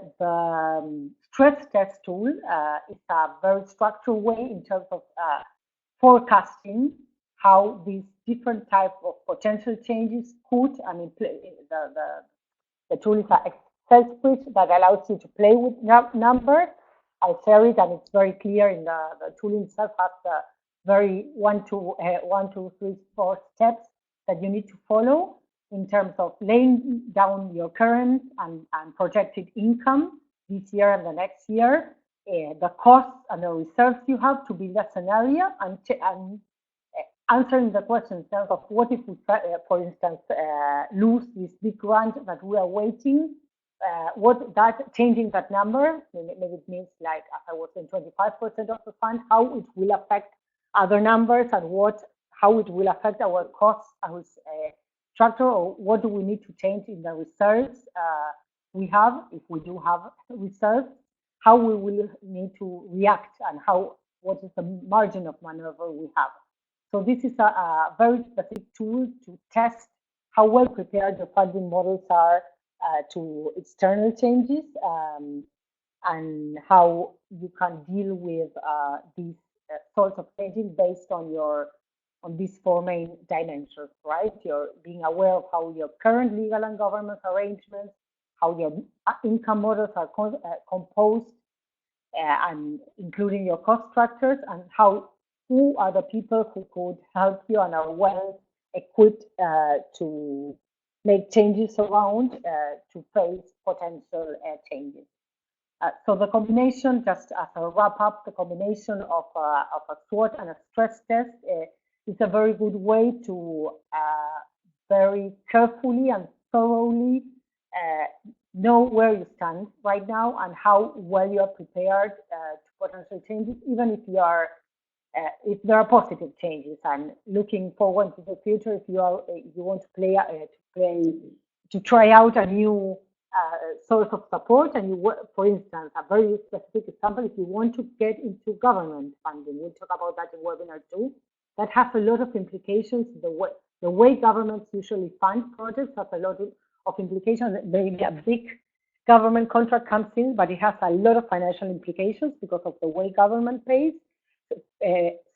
stress test tool is a very structured way in terms of forecasting how these different types of potential changes could, the tool is an Excel spreadsheet that allows you to play with numbers. I share it, and it's very clear in the tool itself has the very 1, 2, 3, 4 steps that you need to follow in terms of laying down your current and projected income this year and the next year, the costs and the reserves you have to build a scenario, and answering the question in terms of what if we, for instance, lose this big grant that we are waiting, changing that number, maybe it means, like, as I was saying, 25% of the fund, how it will affect other numbers and how it will affect our costs and structure, or what do we need to change in the reserves we have, if we do have reserves, how we will need to react, and what is the margin of maneuver we have. So this is a very specific tool to test how well prepared the funding models are to external changes, and how you can deal with these sorts of changes based on these 4 main dimensions, right? You're being aware of how your current legal and governance arrangements, how your income models are composed, and including your cost structures, and who are the people who could help you and are well equipped to make changes around to face potential changes. So the combination, just as a wrap up, the combination of a SWOT and a stress test is a very good way to very carefully and thoroughly know where you stand right now and how well you are prepared to potential changes, even if you are if there are positive changes, and looking forward to the future. If you want to try out a new source of support, and for instance, a very specific example, if you want to get into government funding, we'll talk about that in webinar 2. That has a lot of implications. The way governments usually fund projects has a lot of implications. Maybe a big government contract comes in, but it has a lot of financial implications because of the way government pays.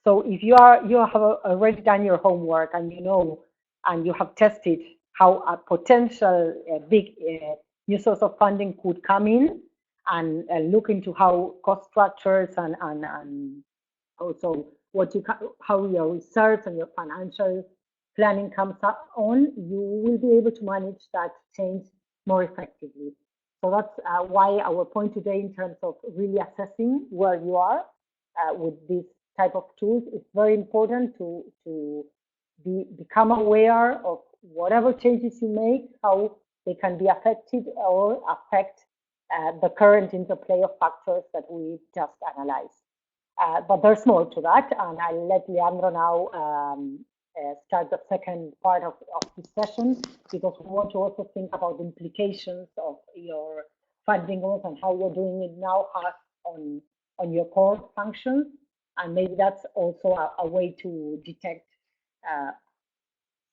So if you have already done your homework, and and you have tested how a potential big new source of funding could come in, and look into how cost structures and also how your research and your financial planning comes up on, you will be able to manage that change more effectively. So that's why our point today, in terms of really assessing where you are with this type of tools, it's very important to become aware of whatever changes you make, how they can be affected or affect the current interplay of factors that we just analyzed. But there's more to that, and I'll let Leandro now start the second part of this session, because we want to also think about the implications of your funding goals and how you're doing it now has on your core functions, and maybe that's also a way to detect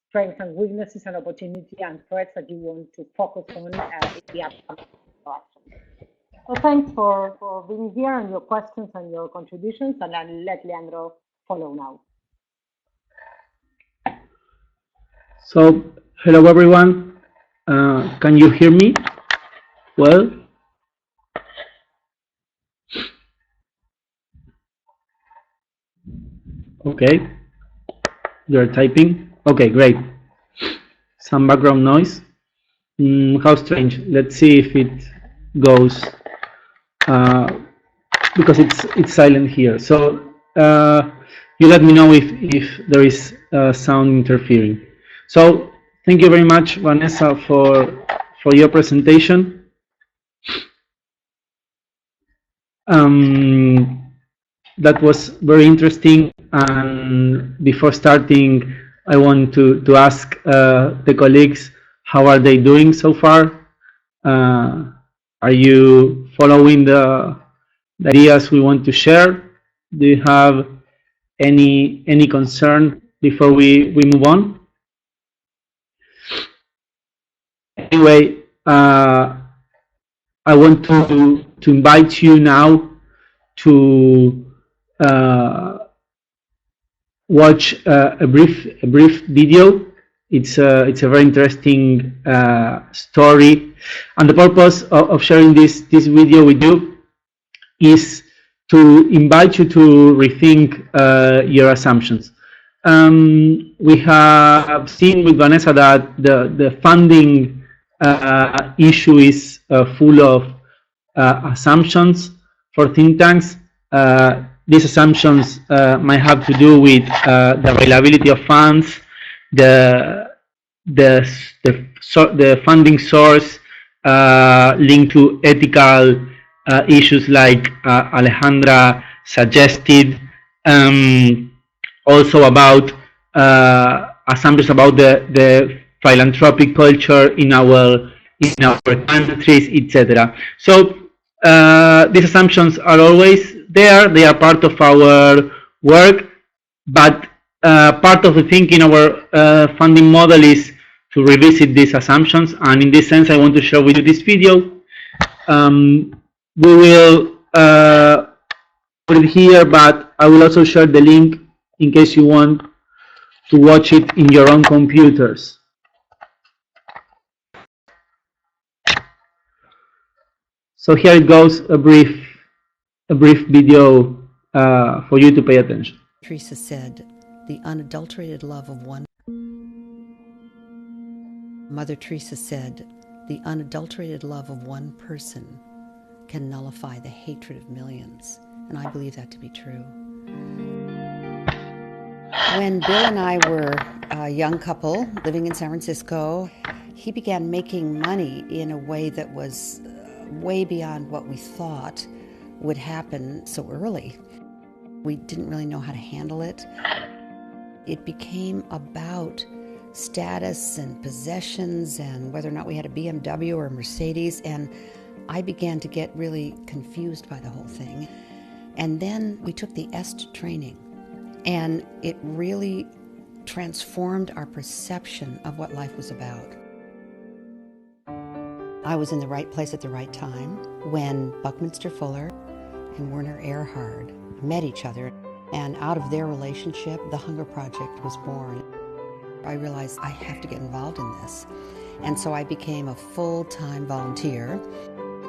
strengths and weaknesses and opportunity and threats that you want to focus on in the upcoming action. So thanks for being here and your questions and your contributions, and I'll let Leandro follow now. So, hello everyone. Can you hear me well? Okay, you're typing. Okay, great. Some background noise. How strange. Let's see if it goes, because it's silent here. So you let me know if there is sound interfering. So thank you very much, Vanessa, for your presentation. That was very interesting. And before starting, I want to ask the colleagues, how are they doing so far? Are you following the ideas we want to share? Do you have any concern before we move on? Anyway, I want to invite you now to watch a brief video. It's a very interesting story, and the purpose of sharing this video with you is to invite you to rethink your assumptions. We have seen with Vanessa that the funding issue is full of assumptions for think tanks. These assumptions might have to do with the availability of funds, the funding source linked to ethical issues like Alejandra suggested, also about assumptions about the philanthropic culture in our countries, etc. So these assumptions are always there. They are part of our work, but part of the thinking our funding model is to revisit these assumptions. And in this sense, I want to share with you this video. We will put it here, but I will also share the link in case you want to watch it in your own computers. So here it goes, a brief video for you to pay attention. Teresa said, the unadulterated love of one. Mother Teresa said, the unadulterated love of one person can nullify the hatred of millions. And I believe that to be true. When Bill and I were a young couple living in San Francisco, he began making money in a way that was way beyond what we thought would happen so early. We didn't really know how to handle it. It became about status and possessions and whether or not we had a BMW or a Mercedes, and I began to get really confused by the whole thing. And then we took the EST training, and it really transformed our perception of what life was about. I was in the right place at the right time when Buckminster Fuller and Werner Erhard met each other, and out of their relationship, the Hunger Project was born. I realized I have to get involved in this, and so I became a full-time volunteer.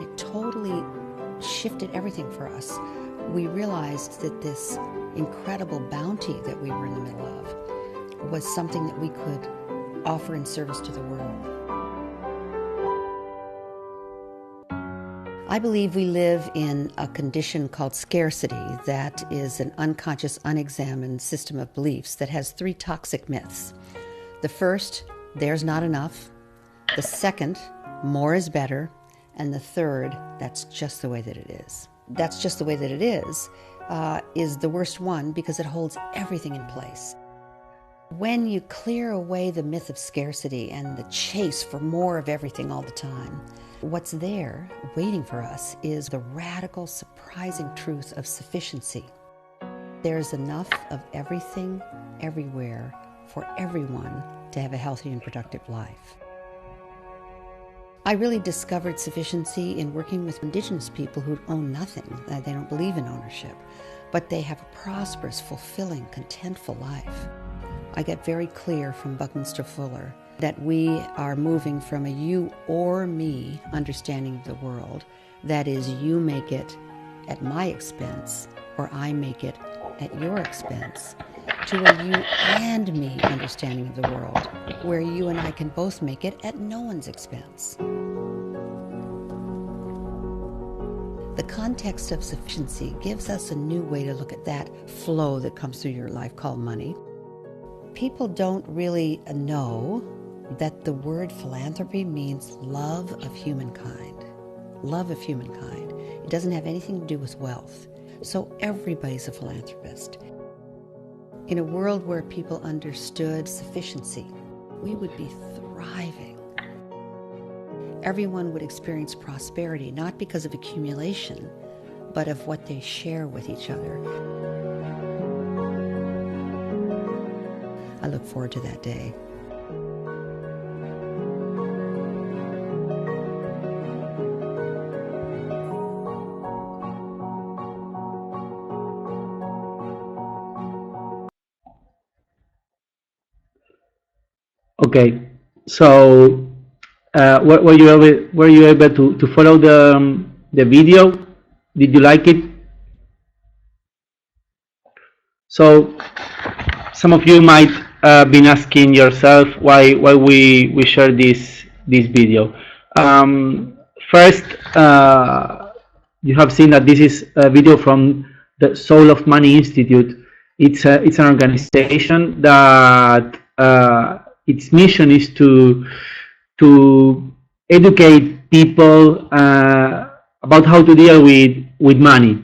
It totally shifted everything for us. We realized that this incredible bounty that we were in the middle of was something that we could offer in service to the world. I believe we live in a condition called scarcity that is an unconscious, unexamined system of beliefs that has three toxic myths. The first, there's not enough. The second, more is better. And the third, that's just the way that it is. That's just the way that it is the worst one because it holds everything in place. When you clear away the myth of scarcity and the chase for more of everything all the time, what's there waiting for us is the radical, surprising truth of sufficiency. There's enough of everything, everywhere, for everyone to have a healthy and productive life. I really discovered sufficiency in working with Indigenous people who own nothing. They don't believe in ownership, but they have a prosperous, fulfilling, contentful life. I get very clear from Buckminster Fuller that we are moving from a you or me understanding of the world, that is, you make it at my expense or I make it at your expense, to a you and me understanding of the world, where you and I can both make it at no one's expense. The context of sufficiency gives us a new way to look at that flow that comes through your life called money. People don't really know that the word philanthropy means love of humankind. Love of humankind. It doesn't have anything to do with wealth. So everybody's a philanthropist. In a world where people understood sufficiency, we would be thriving. Everyone would experience prosperity, not because of accumulation, but of what they share with each other. I look forward to that day. Okay, so were you able to follow the video? Did you like it? So some of you might been asking yourself why we share this video. First, you have seen that this is a video from the Soul of Money Institute. It's an organization that its mission is to educate people about how to deal with money,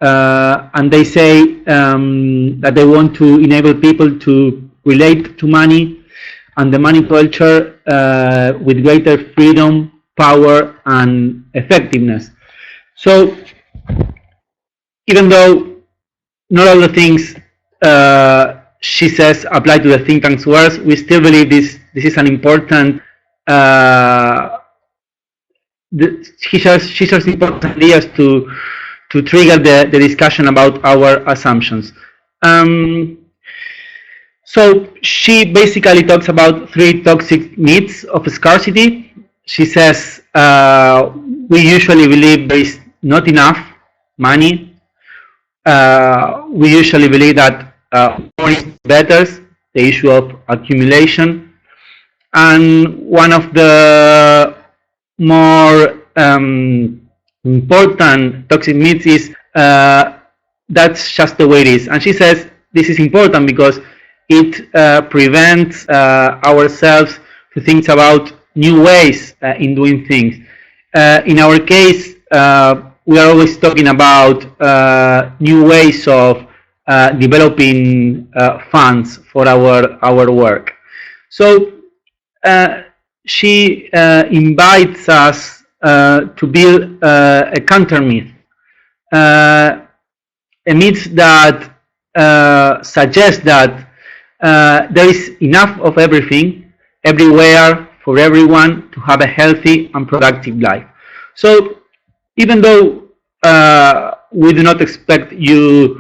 and they say that they want to enable people to relate to money and the money culture with greater freedom, power, and effectiveness. So, even though not all the things she says apply to the think tank's words, we still believe this is an important. She shares important ideas to trigger the discussion about our assumptions. So she basically talks about three toxic myths of scarcity. She says we usually believe there is not enough money. We usually believe that more is better, the issue of accumulation. And one of the more important toxic myths is that's just the way it is. And she says this is important because it prevents ourselves to think about new ways in doing things. In our case, we are always talking about new ways of developing funds for our work. So she invites us to build a counter myth, a myth that suggests that there is enough of everything, everywhere, for everyone to have a healthy and productive life. So even though we do not expect you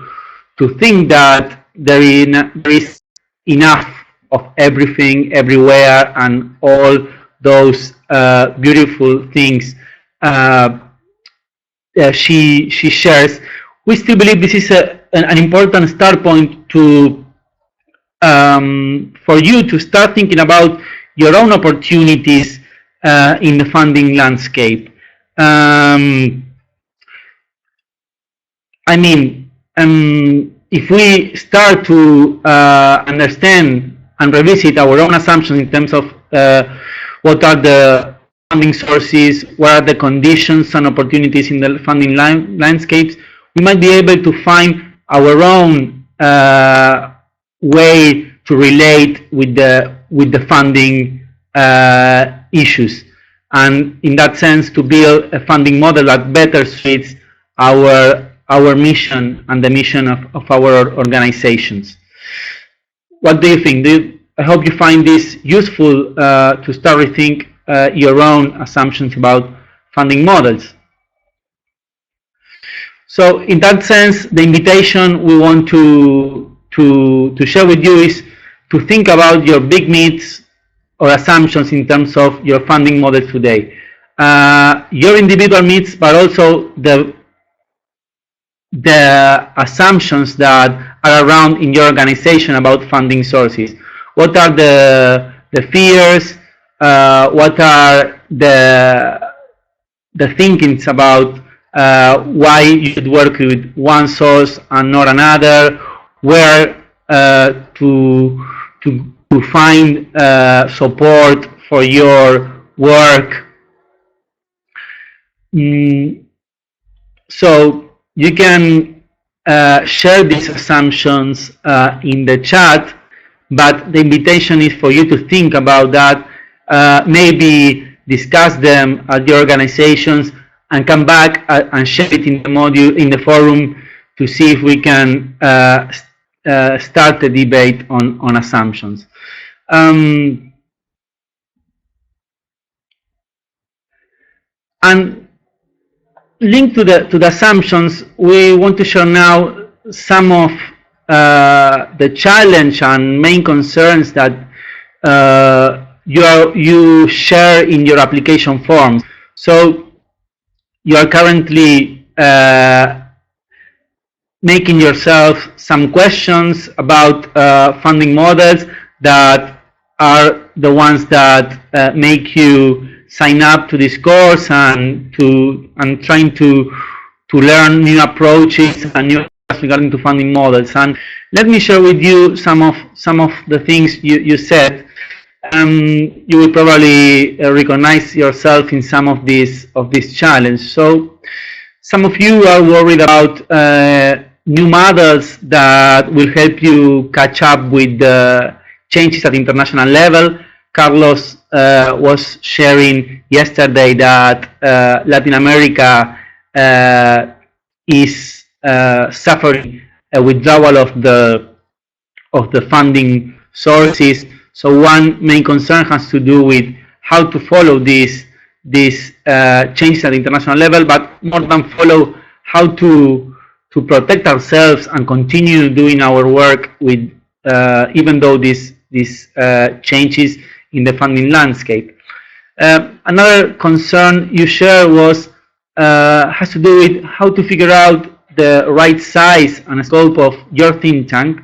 to think that there is enough of everything, everywhere, and all those beautiful things she shares, we still believe this is an important start point to for you to start thinking about your own opportunities in the funding landscape. I mean, if we start to understand and revisit our own assumptions in terms of what are the funding sources, what are the conditions and opportunities in the funding landscapes, we might be able to find our own way to relate with the funding issues, and in that sense to build a funding model that better suits our mission and the mission of our organizations. What do you think? I hope you find this useful to start rethink your own assumptions about funding models. So in that sense, the invitation we want to share with you is to think about your big myths or assumptions in terms of your funding model today. Your individual myths, but also the assumptions that are around in your organization about funding sources. What are the fears? What are the thinkings about why you should work with one source and not another? Where to find support for your work? So you can share these assumptions in the chat, but the invitation is for you to think about that, maybe discuss them at your organizations, and come back and share it in the module, in the forum, to see if we can start a debate on assumptions. And linked to the assumptions, we want to share now some of the challenge and main concerns that you share in your application forms. So you are currently making yourself some questions about funding models that are the ones that make you sign up to this course and trying to learn new approaches and new regarding to funding models. And let me share with you some of the things you said. You will probably recognize yourself in some of these challenges. So some of you are worried about new models that will help you catch up with the changes at international level. Carlos was sharing yesterday that Latin America is suffering a withdrawal of the funding sources. So one main concern has to do with how to follow these changes at the international level, but more than follow, how to protect ourselves and continue doing our work with even though these changes in the funding landscape. Another concern you share was has to do with how to figure out the right size and scope of your think tank,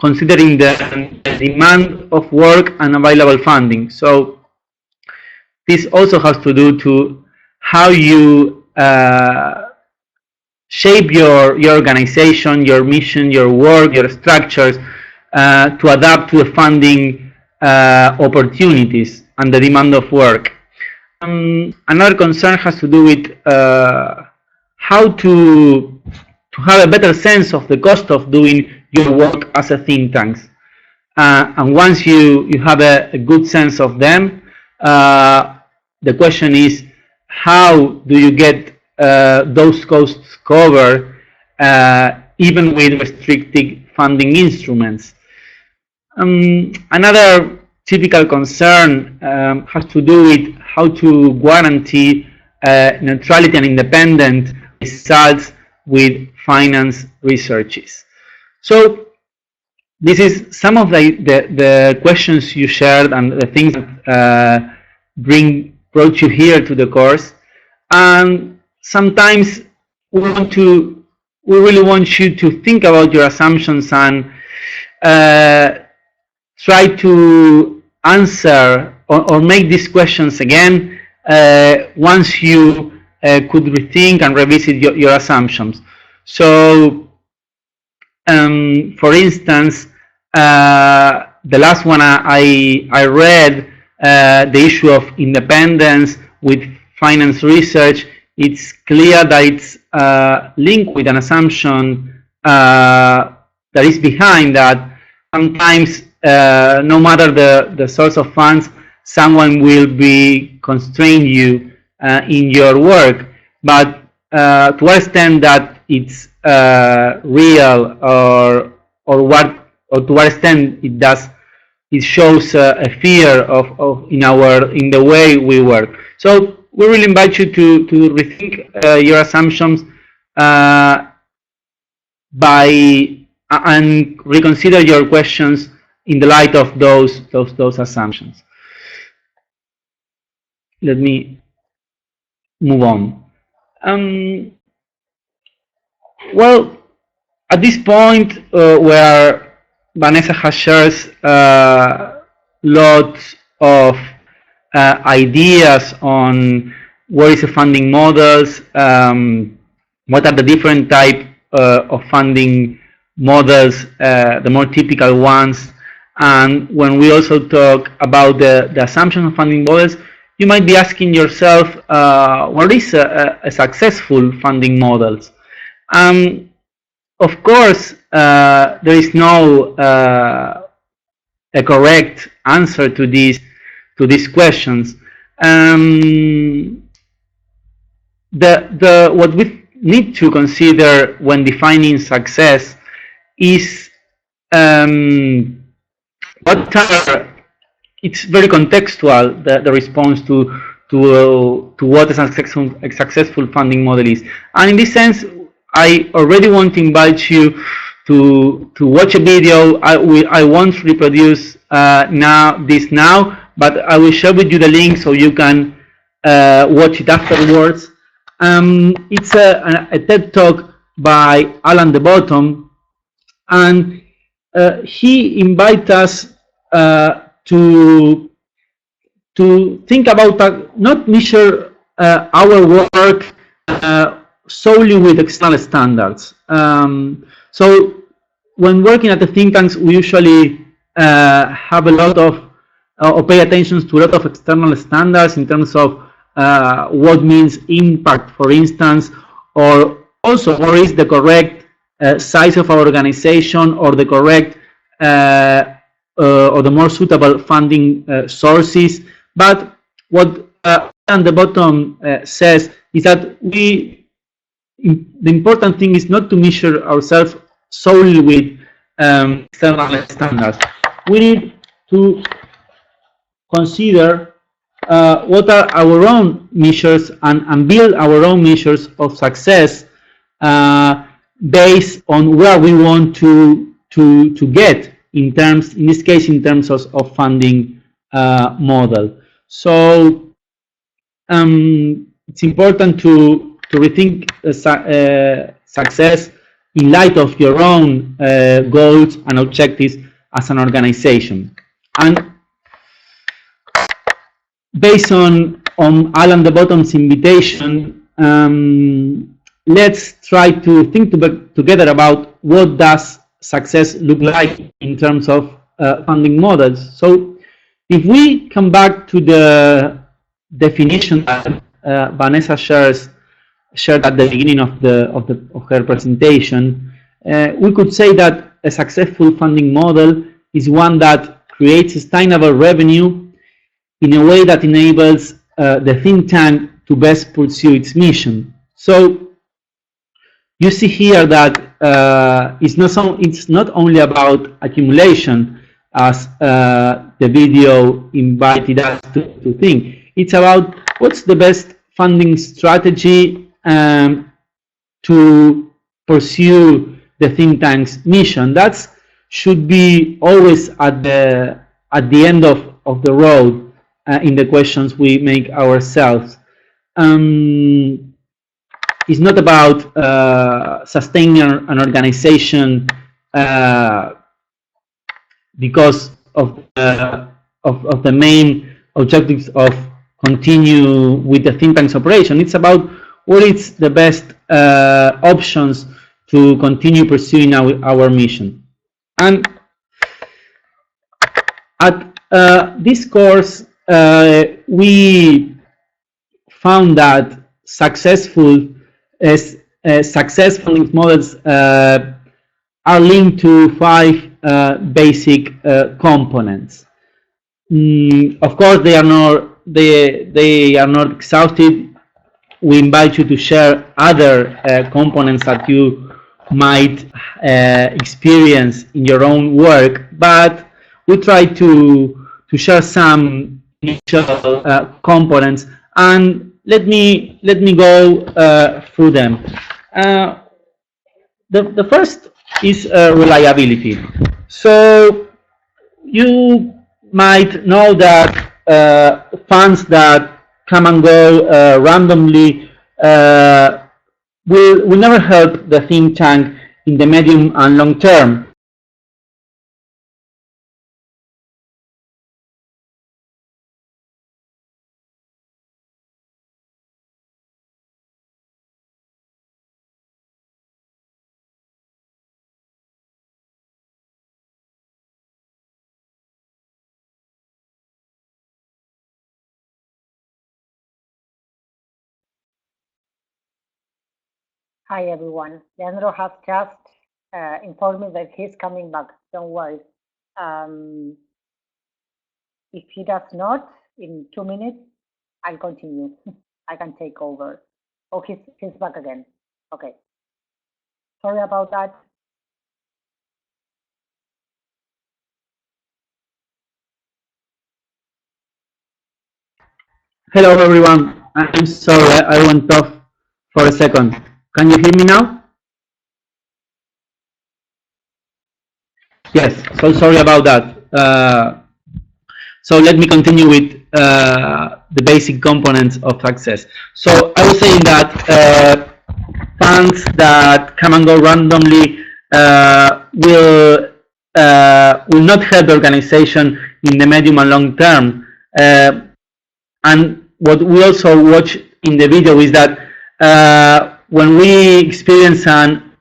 considering the demand of work and available funding. So this also has to do to how you shape your organization, your mission, your work, your structures to adapt to the funding opportunities and the demand of work. Another concern has to do with how to have a better sense of the cost of doing your work as a think tank. And once you have a good sense of them, the question is, how do you get those costs covered even with restricted funding instruments? Another typical concern has to do with how to guarantee neutrality and independent results with finance researches. So this is some of the questions you shared and the things that brought you here to the course. And sometimes we really want you to think about your assumptions and try to answer or make these questions again once you could rethink and revisit your assumptions. So, for instance, the last one I read, the issue of independence with finance research, it's clear that it's linked with an assumption that is behind that. Sometimes, no matter the source of funds, someone will be constrain you in your work. But to what extent that it's real, or to what extent it shows a fear in the way we work. So we will invite you to rethink your assumptions and reconsider your questions in the light of those assumptions. Let me move on. Well, at this point, where Vanessa has shared lots of ideas on what is the funding models, what are the different type of funding models, the more typical ones, and when we also talk about the assumption of funding models, you might be asking yourself, what is a successful funding models? Of course, there is no a correct answer to these questions. What we need to consider when defining success is it's very contextual, the response to what a successful funding model is. And in this sense, I already want to invite you to watch a video. I won't reproduce now, but I will share with you the link so you can watch it afterwards. It's a TED Talk by Alain de Botton, and he invites us to think about not measure our work solely with external standards. So when working at the think tanks, we usually have a lot of or pay attention to a lot of external standards in terms of what means impact, for instance, or also what is the correct size of our organization, or the correct or the more suitable funding sources. But what at the bottom says is that the important thing is not to measure ourselves solely with external standards. We need to consider what are our own measures and build our own measures of success based on where we want to get in this case in terms of funding model. So it's important to rethink success in light of your own goals and objectives as an organization. And based on Alain de Botton's invitation, let's try to think together about what does success look like in terms of funding models. So if we come back to the definition that Vanessa shared at the beginning of her presentation, we could say that a successful funding model is one that creates sustainable revenue in a way that enables the think tank to best pursue its mission. So you see here that it's not only about accumulation, as the video invited us to think. It's about what's the best funding strategy to pursue the think tank's mission. That should be always at the end of the road in the questions we make ourselves. It's not about sustaining an organization because of the main objectives of continue with the think tank's operation. It's about what is the best options to continue pursuing our mission. And at this course, we found that successful models are linked to 5 basic components. Of course, they are not exhaustive. We invite you to share other components that you might experience in your own work, but we try to share some initial components, and let me go through them. The first is reliability. So you might know that funds that come and go randomly will never help the think tank in the medium and long term. Hi everyone. Leandro has just informed me that he's coming back. Don't worry. If he does not, in 2 minutes, I'll continue. I can take over. Oh, he's back again. Okay. Sorry about that. Hello everyone. I'm sorry, I went off for a second. Can you hear me now? Yes, so sorry about that. So let me continue with the basic components of success. So I was saying that funds that come and go randomly will not help the organization in the medium and long term. And what we also watch in the video is that when we experience an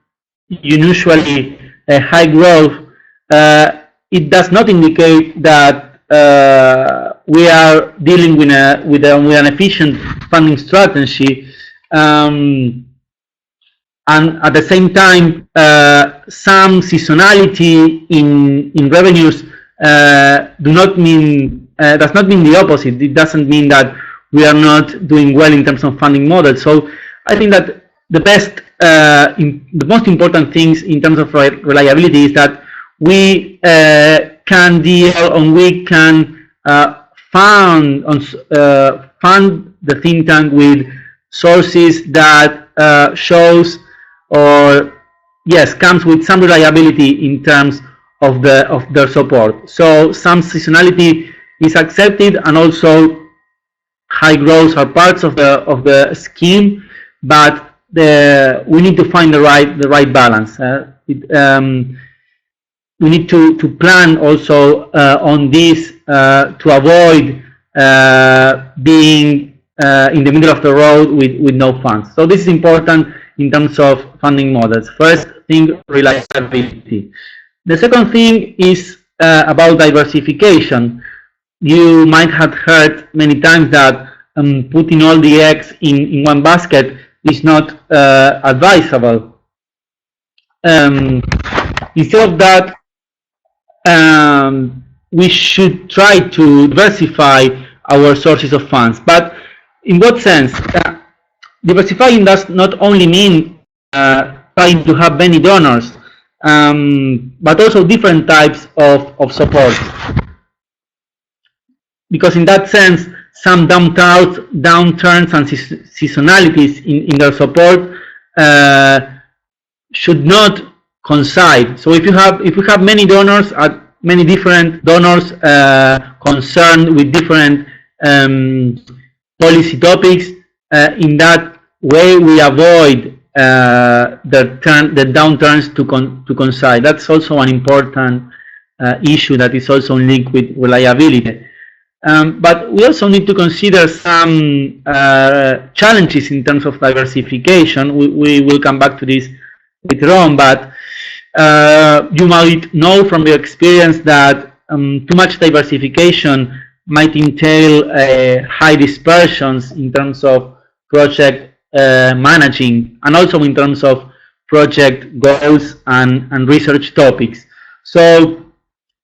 unusually high growth, it does not indicate that we are dealing with an efficient funding strategy, and at the same time, some seasonality in revenues does not mean the opposite. It doesn't mean that we are not doing well in terms of funding models. So I think that the most important things in terms of reliability is that we can deal and we can fund the think tank with sources that comes with some reliability in terms of their support. So some seasonality is accepted, and also high growth are parts of the scheme, but we need to find the right balance. We need to plan also on this to avoid being in the middle of the road with no funds. So this is important in terms of funding models. First thing, reliability. The second thing is about diversification. You might have heard many times that putting all the eggs in one basket is not advisable. Instead of that, we should try to diversify our sources of funds. But in what sense? Diversifying does not only mean trying to have many donors, but also different types of support. Because in that sense, some downturns and seasonalities in their support should not coincide. So if you have many donors, many different donors concerned with different policy topics, in that way we avoid the downturns to coincide. That's also an important issue that is also linked with reliability. But we also need to consider some challenges in terms of diversification. We will come back to this later on, but you might know from your experience that too much diversification might entail high dispersions in terms of project managing, and also in terms of project goals and research topics. So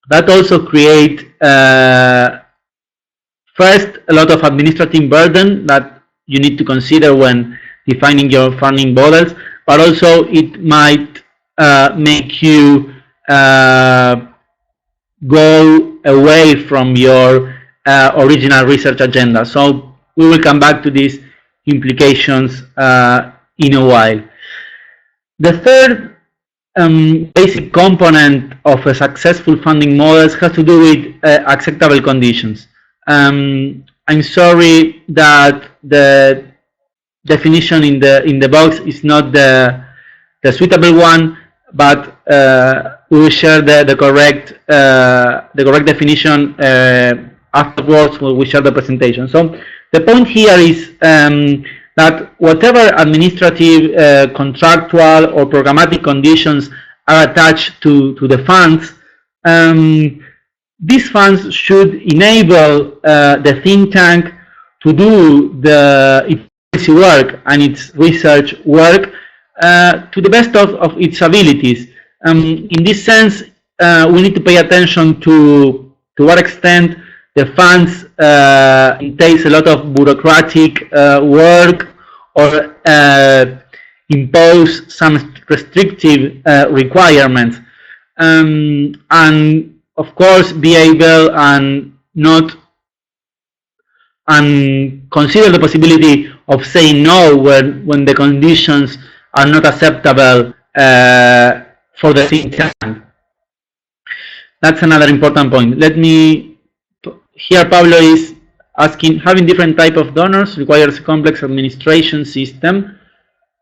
that also creates first a lot of administrative burden that you need to consider when defining your funding models, but also it might make you go away from your original research agenda. So we will come back to these implications in a while. The third basic component of a successful funding model has to do with acceptable conditions. I'm sorry that the definition in the box is not the suitable one, but we will share the correct definition afterwards when we share the presentation. So the point here is that whatever administrative, contractual, or programmatic conditions are attached to the funds, these funds should enable the think tank to do its policy work and its research work to the best of its abilities. In this sense, we need to pay attention to what extent the funds entails a lot of bureaucratic work or impose some restrictive requirements, and of course be able and consider the possibility of saying no when the conditions are not acceptable for the think tank. That's another important point. Here Pablo is asking, having different type of donors requires a complex administration system.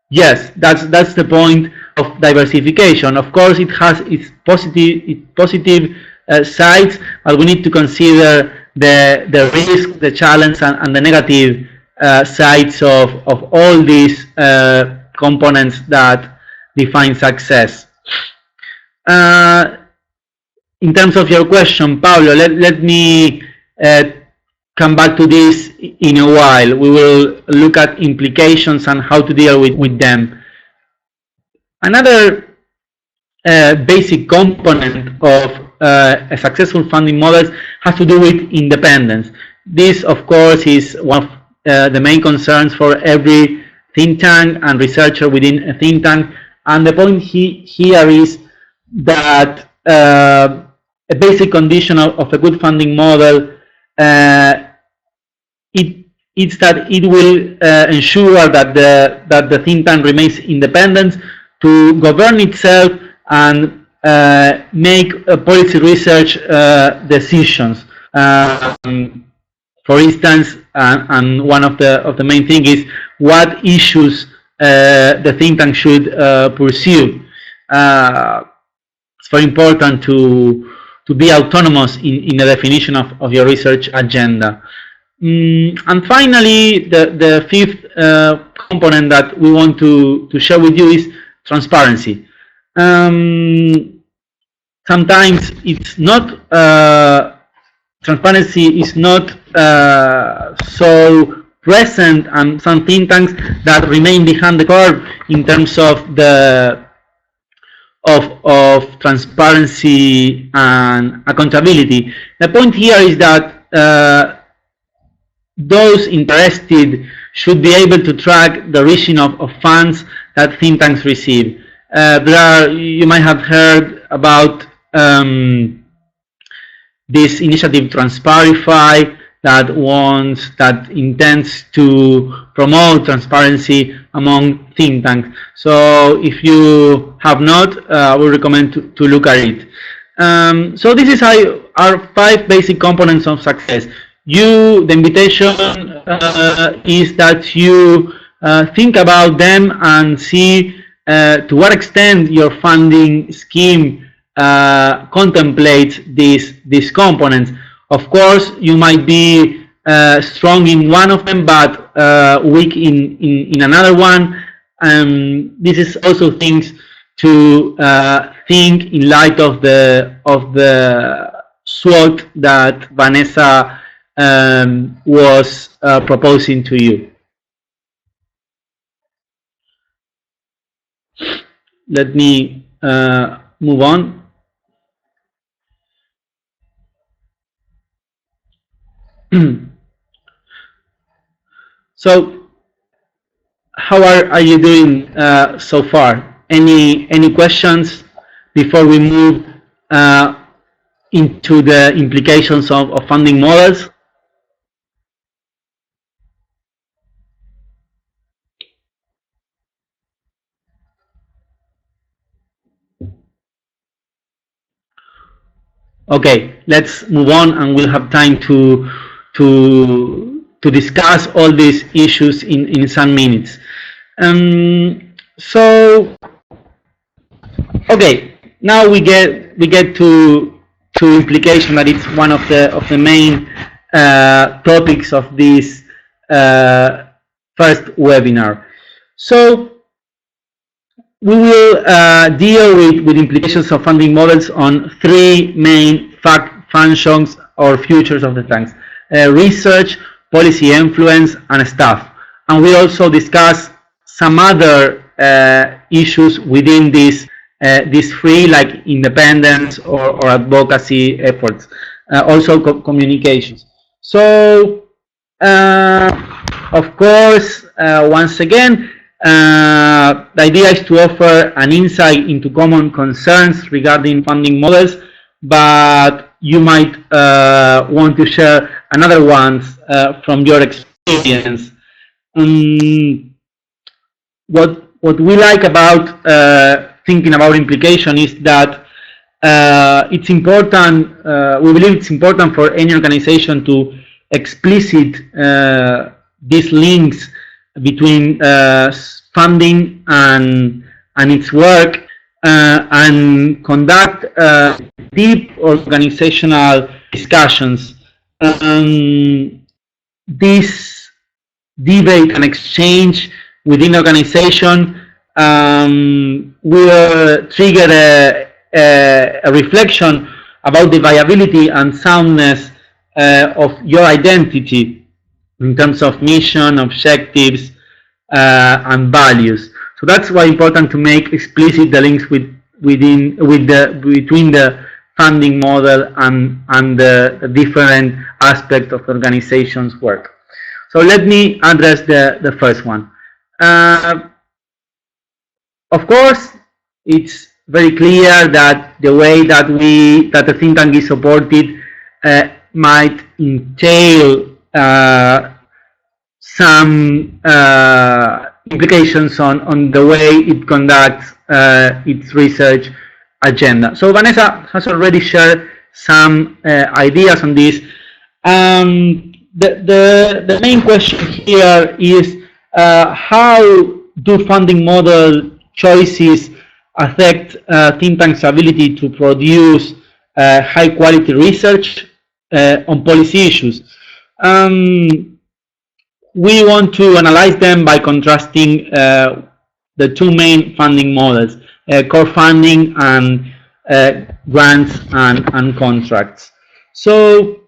Yes, that's the point of diversification. Of course, it has its positive sides, but we need to consider the risk, the challenge, and the negative sides of all these components that define success. In terms of your question, Pablo, let me come back to this in a while. We will look at implications and how to deal with them. Another basic component of a successful funding model has to do with independence. This, of course, is one of the main concerns for every think tank and researcher within a think tank. And the point here is that a basic condition of a good funding model it's that it will ensure that the think tank remains independent to govern itself and make policy research decisions. For instance, and one of the main things is what issues the think tank should pursue. It's very important to be autonomous in the definition of your research agenda. And finally, the fifth component that we want to share with you is transparency. Sometimes it's not transparency is not so present, and some think tanks that remain behind the curve in terms of of transparency and accountability. The point here is that those interested should be able to track the reaching of funds that think tanks receive. You might have heard about this initiative Transparify that intends to promote transparency among think tanks. So if you have not, I would recommend to look at it. So this is our 5 basic components of success. The invitation is that you think about them and see to what extent your funding scheme contemplates these components. Of course, you might be strong in one of them, but weak in another one. This is also things to think in light of the SWOT that Vanessa was proposing to you. Let me move on. So, how are you doing so far? Any questions before we move into the implications of funding models? Okay, let's move on, and we'll have time to discuss all these issues in some minutes. So, okay, now we get to implication, that it's one of the main topics of this first webinar. So we will deal with implications of funding models on three main functions or features of the tanks: research, policy influence, and staff. And we also discuss some other issues within these three, like independence or advocacy efforts, also communications. So, of course, once again, the idea is to offer an insight into common concerns regarding funding models, but you might want to share another ones from your experience. What we like about thinking about implication is that it's important, we believe it's important for any organization to explicit these links between funding and its work, and conduct deep organizational discussions. This debate and exchange within organization will trigger a reflection about the viability and soundness of your identity in terms of mission, objectives, and values. So that's why it's important to make explicit the links between the funding model and the different aspects of the organization's work. So let me address the first one. Of course, it's very clear that the way that the think tank is supported might entail some implications on the way it conducts its research agenda. So Vanessa has already shared some ideas on this. The main question here is how do funding model choices affect think tank's ability to produce high quality research on policy issues? We want to analyze them by contrasting the two main funding models, core funding and grants and contracts. So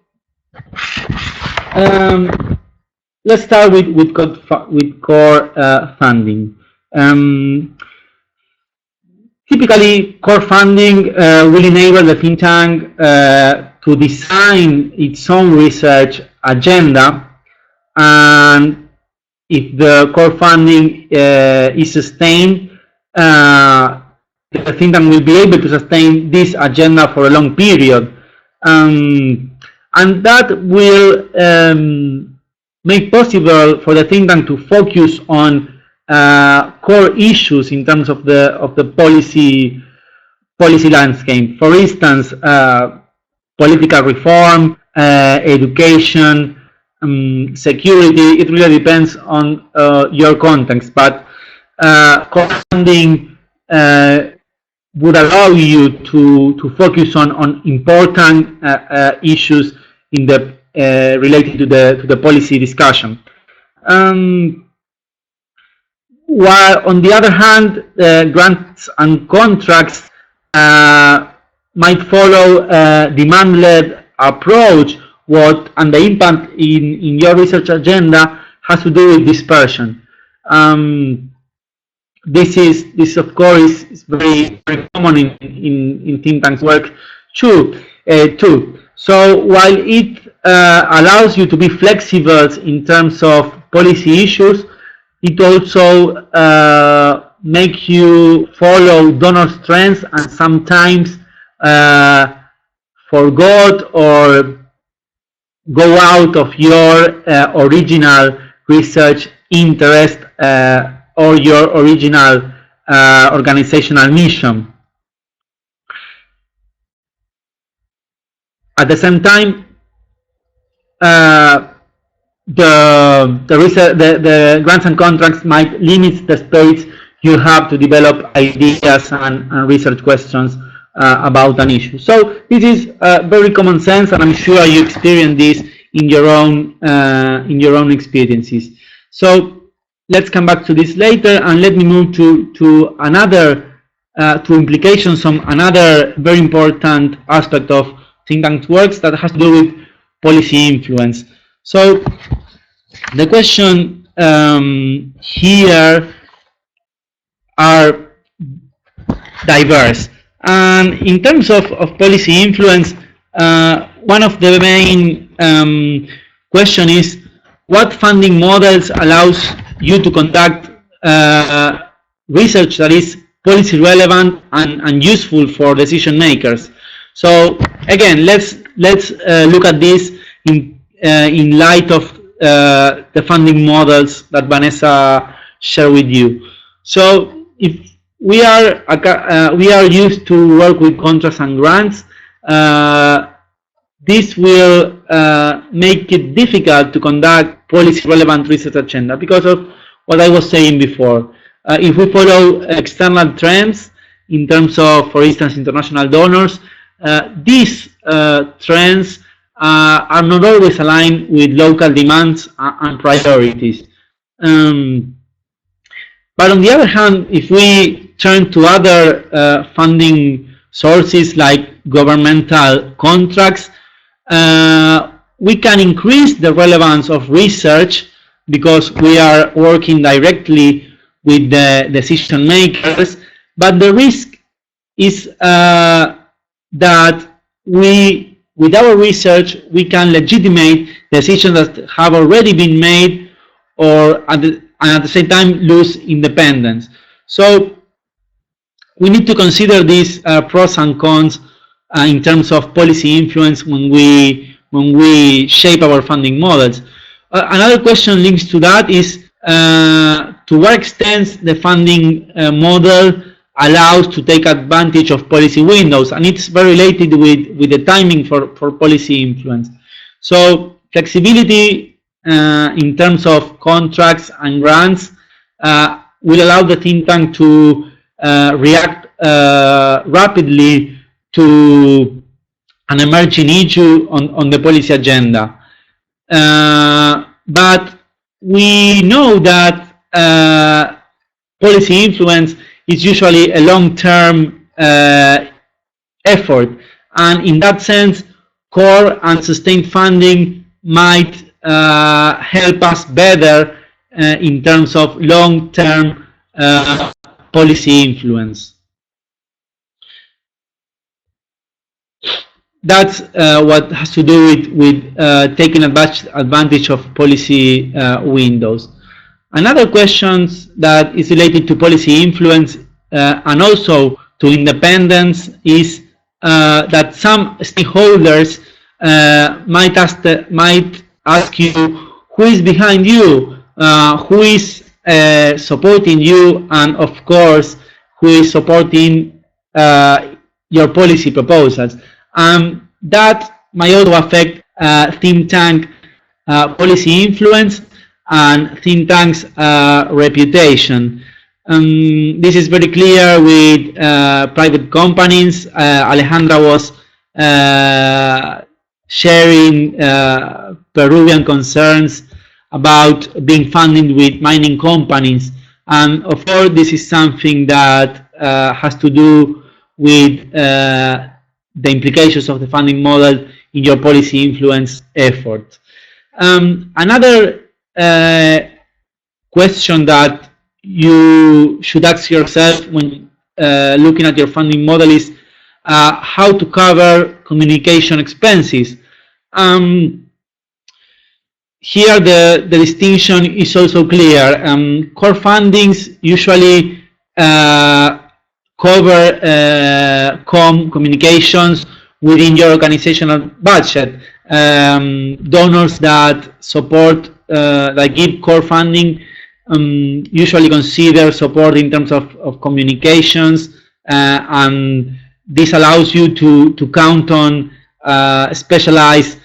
let's start with core funding. Typically, core funding will enable the think tank to design its own research agenda, and if the core funding is sustained, the think tank will be able to sustain this agenda for a long period, and that will make possible for the think tank to focus on core issues in terms of the policy landscape. For instance, political reform, education, security. It really depends on your context, but core funding would allow you to focus on important issues in the related to the policy discussion. While on the other hand, grants and contracts might follow a demand-led approach, and the impact in your research agenda has to do with dispersion. This of course is very, very common in think tanks work too. So while it allows you to be flexible in terms of policy issues, it also makes you follow donor trends and sometimes forgot or go out of your original research interest or your original organizational mission. At the same time, the grants and contracts might limit the space you have to develop ideas and research questions about an issue. So this is very common sense, and I'm sure you experience this in your own experiences. So let's come back to this later, and let me move to another implications on another very important aspect of think tank works that has to do with policy influence. So the question here are diverse. And in terms of policy influence, one of the main question is what funding models allows you to conduct research that is policy relevant and useful for decision makers. So again, let's look at this in light of the funding models that Vanessa shared with you. So if we are used to work with contracts and grants, this will make it difficult to conduct policy relevant research agenda because of what I was saying before. If we follow external trends in terms of, for instance, international donors, these trends are not always aligned with local demands and priorities. But on the other hand, if we turn to other funding sources like governmental contracts, we can increase the relevance of research because we are working directly with the decision makers, but the risk is that with our research, we can legitimate decisions that have already been made, or at the same time lose independence. So we need to consider these pros and cons in terms of policy influence when we shape our funding models. Another question links to that is to what extent the funding model allows to take advantage of policy windows, and it's very related with the timing for policy influence. So flexibility in terms of contracts and grants will allow the think tank to react rapidly to an emerging issue on the policy agenda. But we know that policy influence is usually a long-term effort, and in that sense, core and sustained funding might help us better in terms of long-term policy influence. That's what has to do with taking advantage of policy windows. Another question that is related to policy influence and also to independence is that some stakeholders might ask you who is behind you, who is supporting you, and of course who is supporting your policy proposals. That might also affect think tank policy influence and think tank's reputation. This is very clear with private companies. Alejandra was sharing Peruvian concerns about being funded with mining companies. And of course, this is something that has to do with the implications of the funding model in your policy influence effort. Another question that you should ask yourself when looking at your funding model is how to cover communication expenses. Here the distinction is also clear. Core fundings usually cover communications within your organizational budget. Donors that support, that give core funding, usually consider support in terms of communications, and this allows you to count on specialized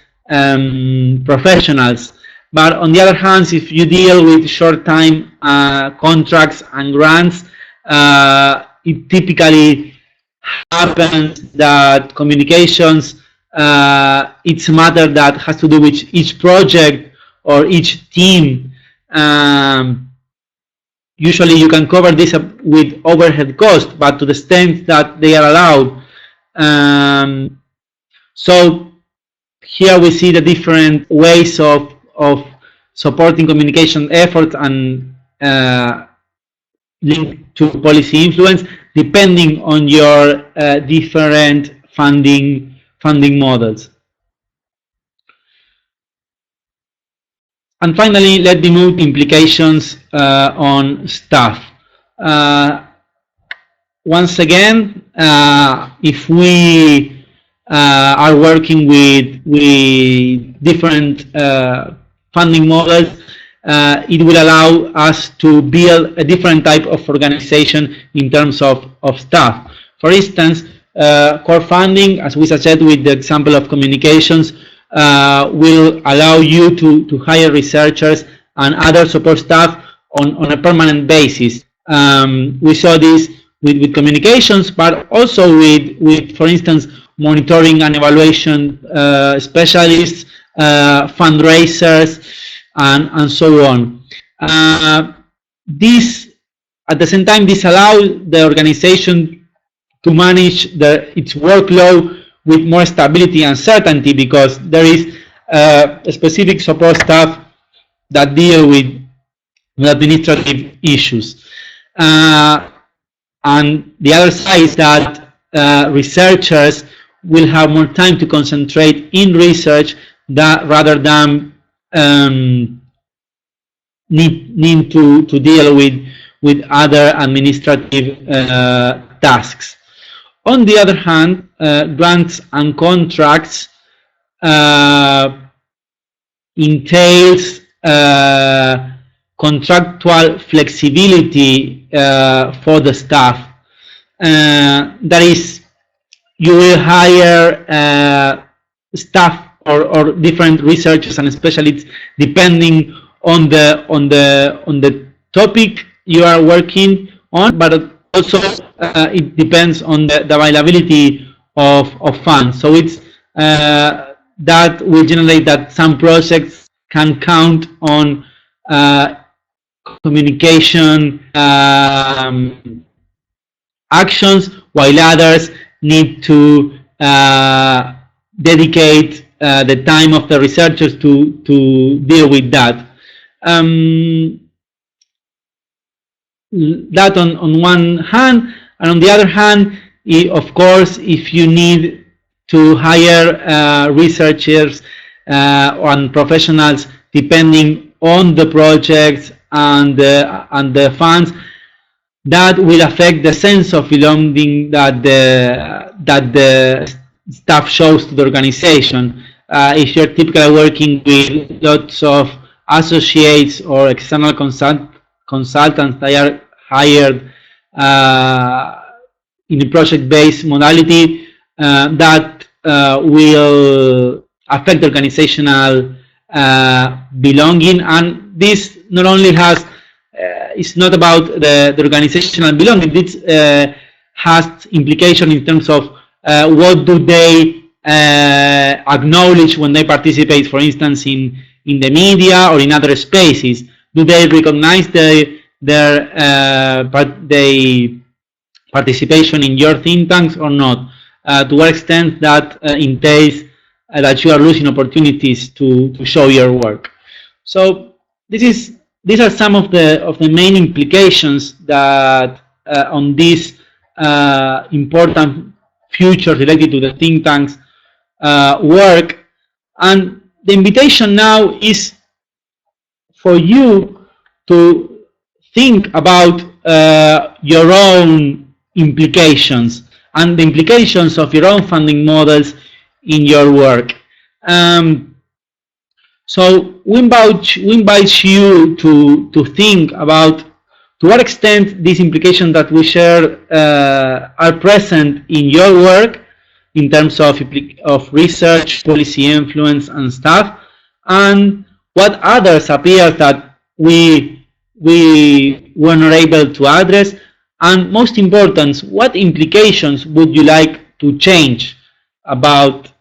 professionals. But on the other hand, if you deal with short-time contracts and grants, it typically happens that communications, it's a matter that has to do with each project or each team. Usually you can cover this with overhead costs, but to the extent that they are allowed. So here we see the different ways of supporting communication efforts and linked to policy influence, depending on your different funding models. And finally, let me move to implications on staff. Once again, if we are working with different funding models, it will allow us to build a different type of organization in terms of staff. For instance, core funding, as we said with the example of communications, will allow you to hire researchers and other support staff on a permanent basis. We saw this with communications, but also with, for instance, monitoring and evaluation specialists, fundraisers, and so on. This, at the same time, this allows the organization to manage its workload with more stability and certainty, because there is a specific support staff that deal with administrative issues. And the other side is that researchers will have more time to concentrate in research rather than need to deal with other administrative tasks. On the other hand, grants and contracts entails contractual flexibility for the staff. That is, you will hire staff or different researchers and specialists depending on the topic you are working on, but also it depends on the availability of funds. So it's that will generate that some projects can count on communication actions, while others need to dedicate the time of the researchers to deal with that. That on one hand, and on the other hand, of course, if you need to hire researchers and professionals depending on the projects and the funds, that will affect the sense of belonging that the staff shows to the organization. If you're typically working with lots of associates or external consultants that are hired in a project-based modality, that will affect organizational belonging. And this not only has it's not about the organizational belonging, it has implication in terms of what do they acknowledged when they participate, for instance, in the media or in other spaces? Do they recognize their participation in your think tanks or not? To what extent that entails that you are losing opportunities to show your work? So these are some of the main implications that on this important future related to the think tanks work. And the invitation now is for you to think about your own implications and the implications of your own funding models in your work. So we invite you to think about to what extent these implications that we share are present in your work in terms of research, policy influence, and stuff, and what others appear that we were not able to address, and most important, what implications would you like to change about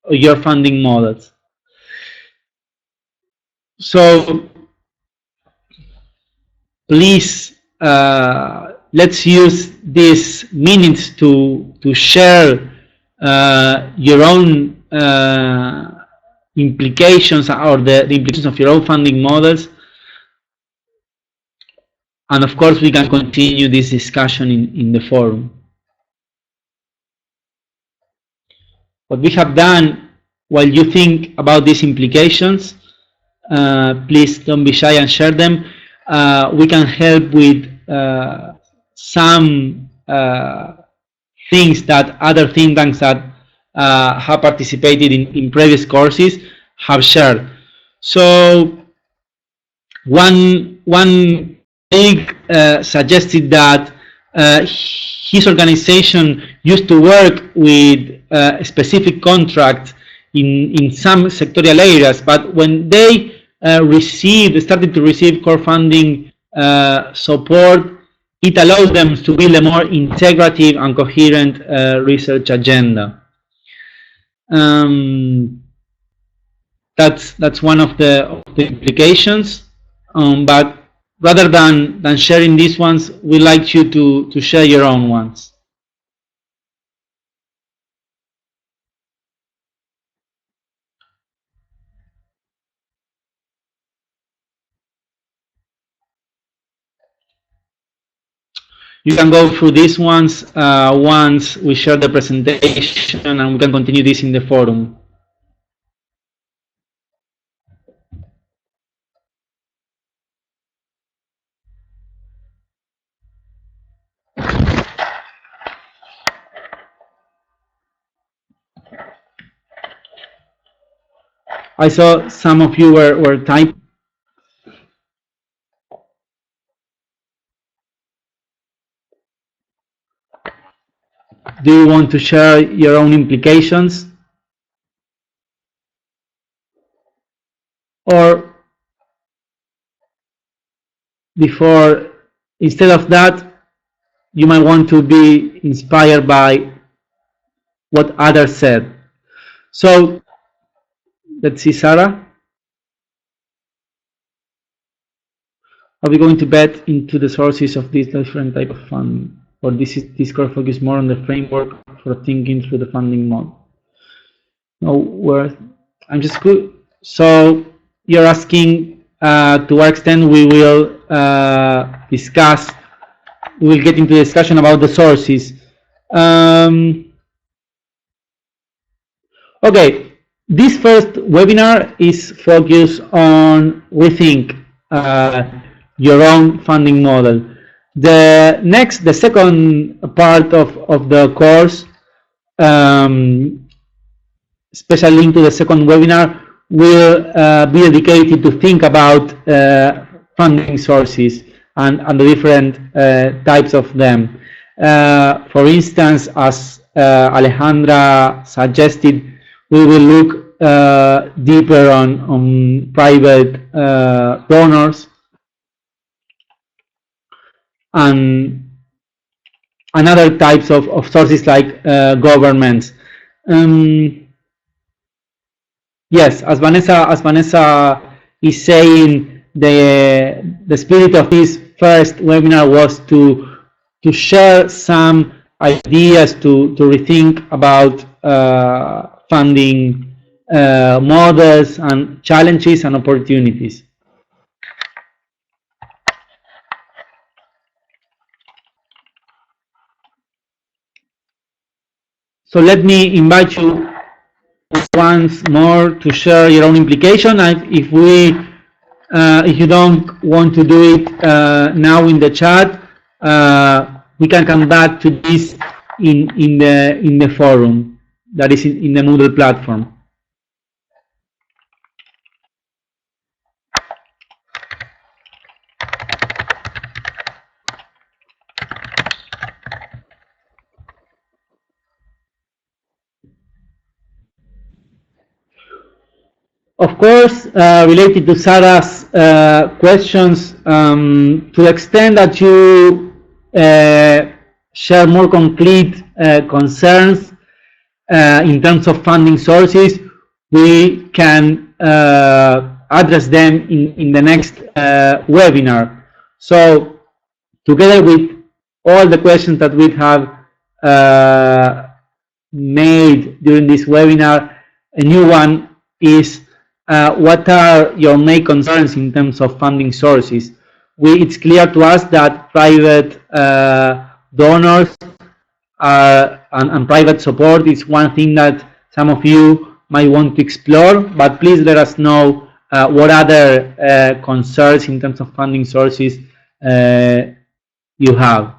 your funding models? So please, let's use these minutes to share your own implications or the implications of your own funding models. And of course, we can continue this discussion in the forum. What we have done while you think about these implications, please don't be shy and share them. We can help with some things that other think tanks that have participated in previous courses have shared. So one colleague suggested that his organization used to work with specific contracts in some sectorial areas, but when they started to receive core funding support, it allows them to build a more integrative and coherent research agenda. That's one of the implications. But rather than sharing these ones, we'd like you to share your own ones. You can go through these ones once we share the presentation, and we can continue this in the forum. I saw some of you were typing. Do you want to share your own implications? Or instead of that, you might want to be inspired by what others said. So let's see, Sarah. Are we going to bet into the sources of this different type of funding? Or this course focus more on the framework for thinking through the funding model? No, I'm just good. So you're asking to what extent we will discuss. We will get into discussion about the sources. Okay, this first webinar is focused on rethink your own funding model. The second part of the course, special link to the second webinar, will be dedicated to think about funding sources and the different types of them. For instance, as Alejandra suggested, we will look deeper on private donors and other types of sources like governments. Yes, as Vanessa is saying, the spirit of this first webinar was to share some ideas to rethink about funding models and challenges and opportunities. So let me invite you once more to share your own implication. And if you don't want to do it now in the chat, we can come back to this in the forum that is in the Moodle platform. Of course, related to Sarah's questions, to the extent that you share more concrete concerns in terms of funding sources, we can address them in the next webinar. So, together with all the questions that we have made during this webinar, a new one is what are your main concerns in terms of funding sources? It's clear to us that private donors and private support is one thing that some of you might want to explore, but please let us know what other concerns in terms of funding sources you have.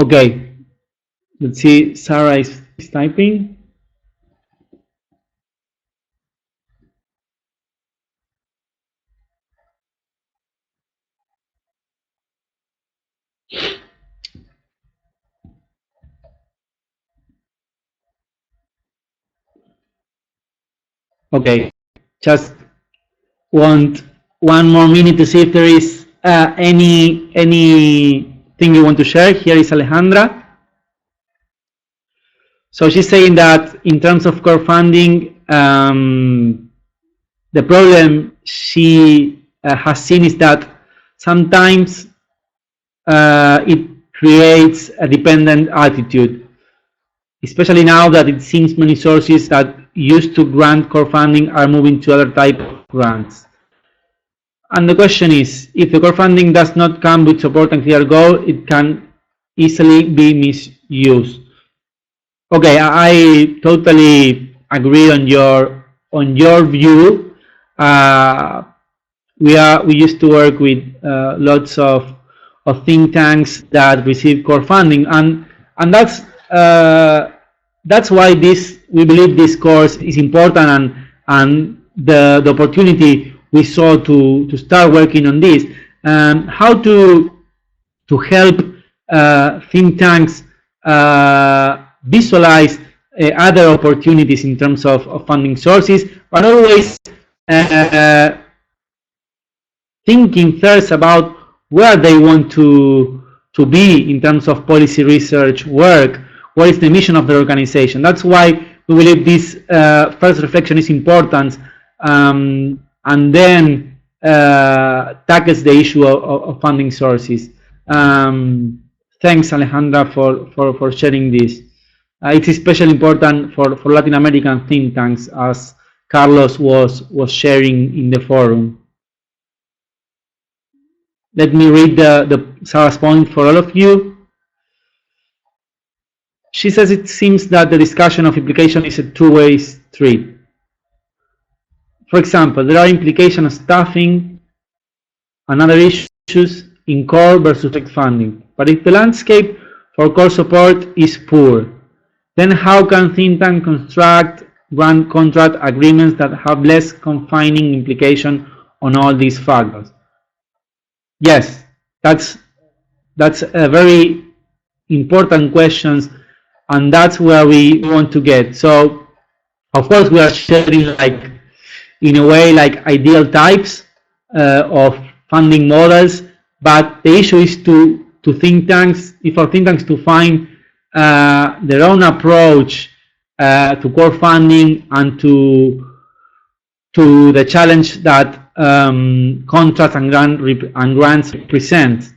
Okay, let's see, Sarah is typing. Okay, just want one more minute to see if there is anything you want to share. Here is Alejandra. So she's saying that in terms of core funding, the problem she has seen is that sometimes it creates a dependent attitude, especially now that it seems many sources that used to grant core funding are moving to other type of grants. And the question is, if the core funding does not come with support and clear goal, it can easily be misused. Okay, I totally agree on your view. We used to work with lots of think tanks that receive core funding, and that's why we believe this course is important, and the opportunity we saw to start working on this, how to help think tanks visualize other opportunities in terms of funding sources, but always thinking first about where they want to be in terms of policy research work. What is the mission of the organization? That's why we believe this first reflection is important, and then tackles the issue of funding sources. Thanks, Alejandra, for sharing this. It's especially important for Latin American think tanks, as Carlos was sharing in the forum. Let me read Sarah's point for all of you. She says it seems that the discussion of implication is a two-way street. For example, there are implications of staffing and other issues in core versus direct funding. But if the landscape for core support is poor, then how can think tanks construct grant contract agreements that have less confining implication on all these factors? Yes, that's a very important question, and that's where we want to get. So, of course, we are sharing, like, in a way, like ideal types of funding models, but the issue is for think tanks to find their own approach to core funding and to the challenge that contracts and grants present.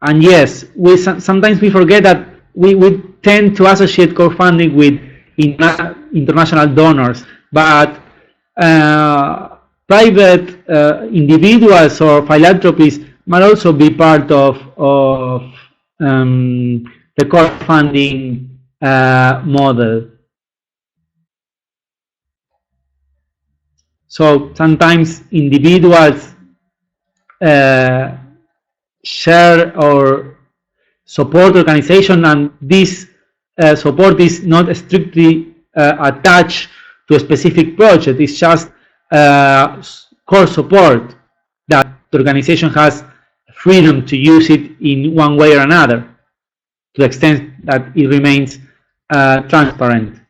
And yes, sometimes we forget that we tend to associate core funding with international donors, but private individuals or philanthropies might also be part of the core funding model. So sometimes individuals share or support organization, and this support is not strictly attached to a specific project. It's just core support that the organization has freedom to use it in one way or another, to the extent that it remains transparent.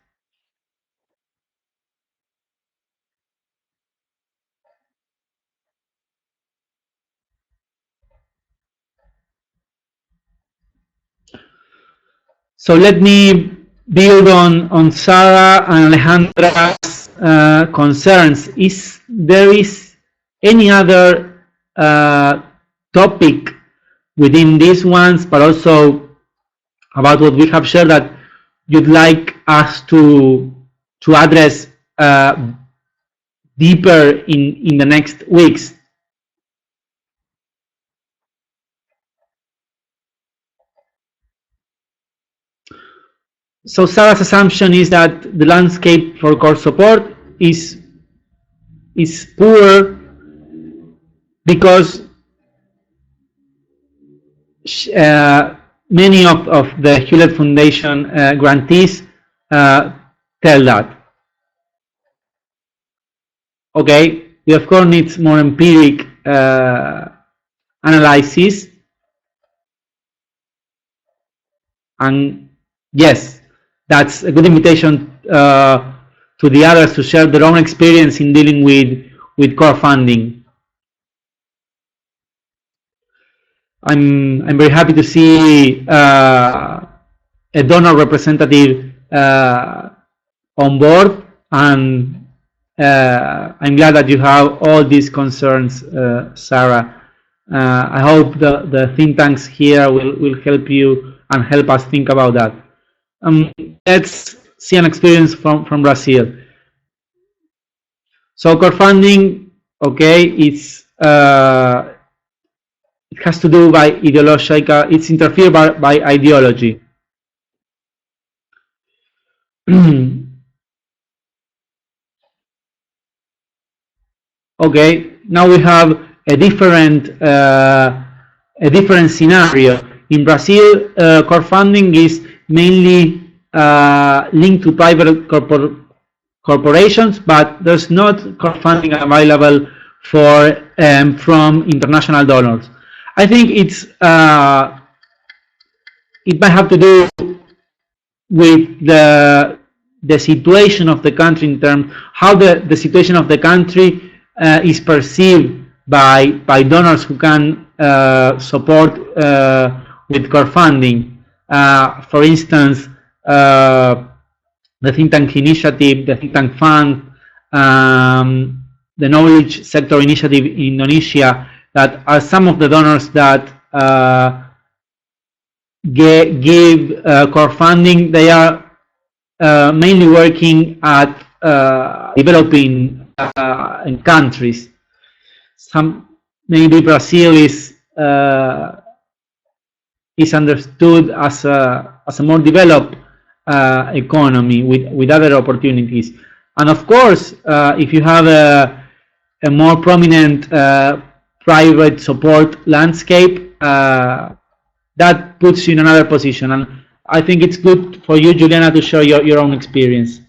So let me build on Sarah and Alejandra's concerns. Is there any other topic within these ones, but also about what we have shared, that you'd like us to address deeper in the next weeks? So Sarah's assumption is that the landscape for core support is poor because many of the Hewlett Foundation grantees tell that. Okay, we of course need more empiric analysis, and yes, that's a good invitation to the others to share their own experience in dealing with core funding. I'm very happy to see a donor representative on board, and I'm glad that you have all these concerns, Sarah. I hope the think tanks here will help you and help us think about that. Let's see an experience from Brazil. So core funding, okay, it has to do by ideological, it's interfered by ideology. Okay, now we have a different scenario. In Brazil, core funding is mainly linked to private corporations, but there's not core funding available for from international donors. I think it might have to do with the situation of the country, in terms how the situation of the country is perceived by donors who can support with core funding. For instance, the Think Tank Initiative, the Think Tank Fund, the Knowledge Sector Initiative in Indonesia, that are some of the donors that give core funding. They are mainly working at developing countries. Maybe Brazil is understood as a more developed economy with other opportunities. And of course, if you have a more prominent private support landscape, that puts you in another position. And I think it's good for you, Juliana, to share your own experience.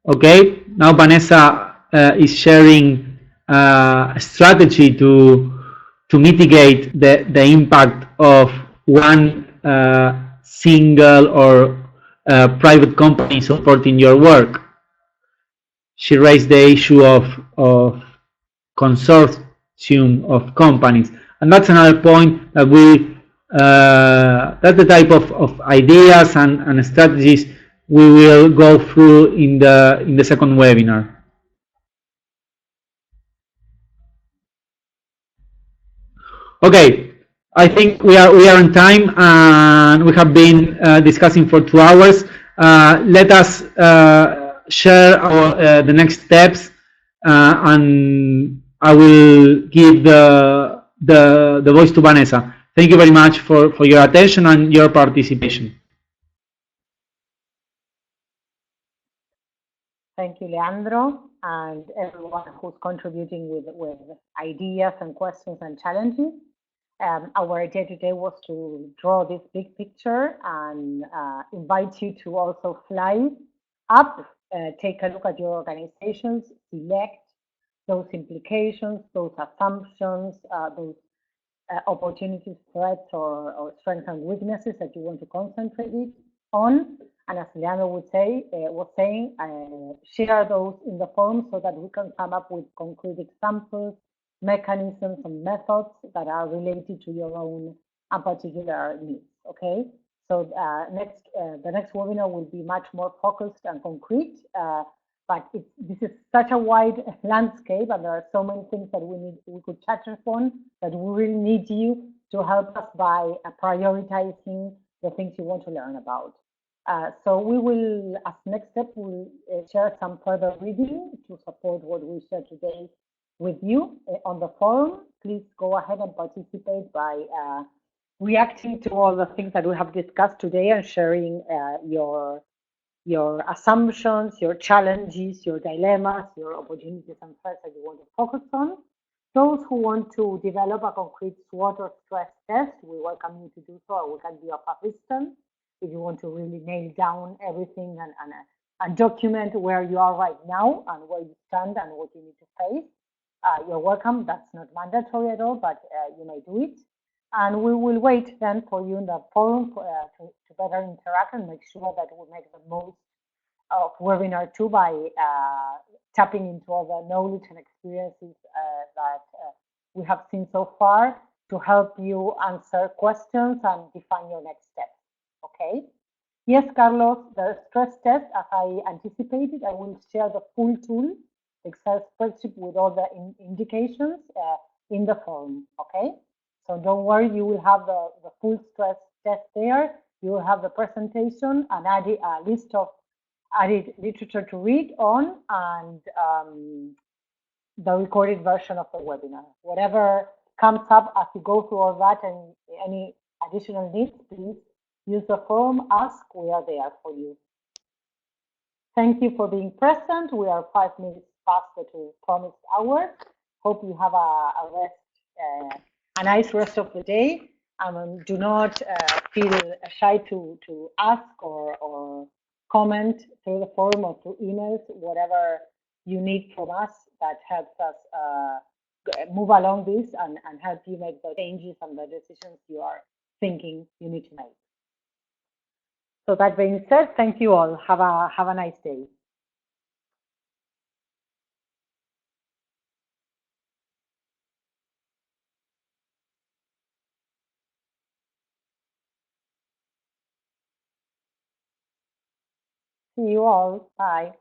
Okay, now Vanessa is sharing a strategy to mitigate the impact of one single or private company supporting your work. She raised the issue of consortium of companies, and that's another point that that's the type of ideas and strategies we will go through in the second webinar. Okay, I think we are on time, and we have been discussing for 2 hours. Let us share the next steps, and I will give the voice to Vanessa. Thank you very much for your attention and your participation. Thank you, Leandro, and everyone who's contributing with ideas and questions and challenges. Our idea today was to draw this big picture and invite you to also fly up, take a look at your organizations, select those implications, those assumptions, those opportunities, threats, or strengths and weaknesses that you want to concentrate on. And as Leandro would say, was saying, share those in the forum so that we can come up with concrete examples, mechanisms, and methods that are related to your own and particular needs. Okay. So the next webinar will be much more focused and concrete. But this is such a wide landscape, and there are so many things that we could touch upon that we really need you to help us by prioritizing the things you want to learn about. So we will, as next step, we'll share some further reading to support what we shared today with you on the forum. Please go ahead and participate by reacting to all the things that we have discussed today and sharing your assumptions, your challenges, your dilemmas, your opportunities and threats that you want to focus on. Those who want to develop a concrete SWOT or stress test, we welcome you to do so, or we can be of assistance if you want to really nail down everything and document where you are right now and where you stand and what you need to face. You're welcome. That's not mandatory at all, but you may do it. And we will wait then for you in the forum to better interact and make sure that we make the most of webinar 2 by tapping into all the knowledge and experiences that we have seen so far to help you answer questions and define your next steps. Okay. Yes, Carlos, the stress test, as I anticipated, I will share the full tool, Excel spreadsheet with all the indications in the forum. Okay. So don't worry, you will have the full stress test there. You will have the presentation and a list of added literature to read on and the recorded version of the webinar. Whatever comes up as you go through all that and any additional needs, please use the forum, ask, we are there for you. Thank you for being present. We are 5 minutes past the promised hour. Hope you have a nice rest of the day. Do not feel shy to ask or comment through the forum or through emails, whatever you need from us that helps us move along this and help you make the changes and the decisions you are thinking you need to make. So that being said, thank you all. Have a nice day. See you all. Bye.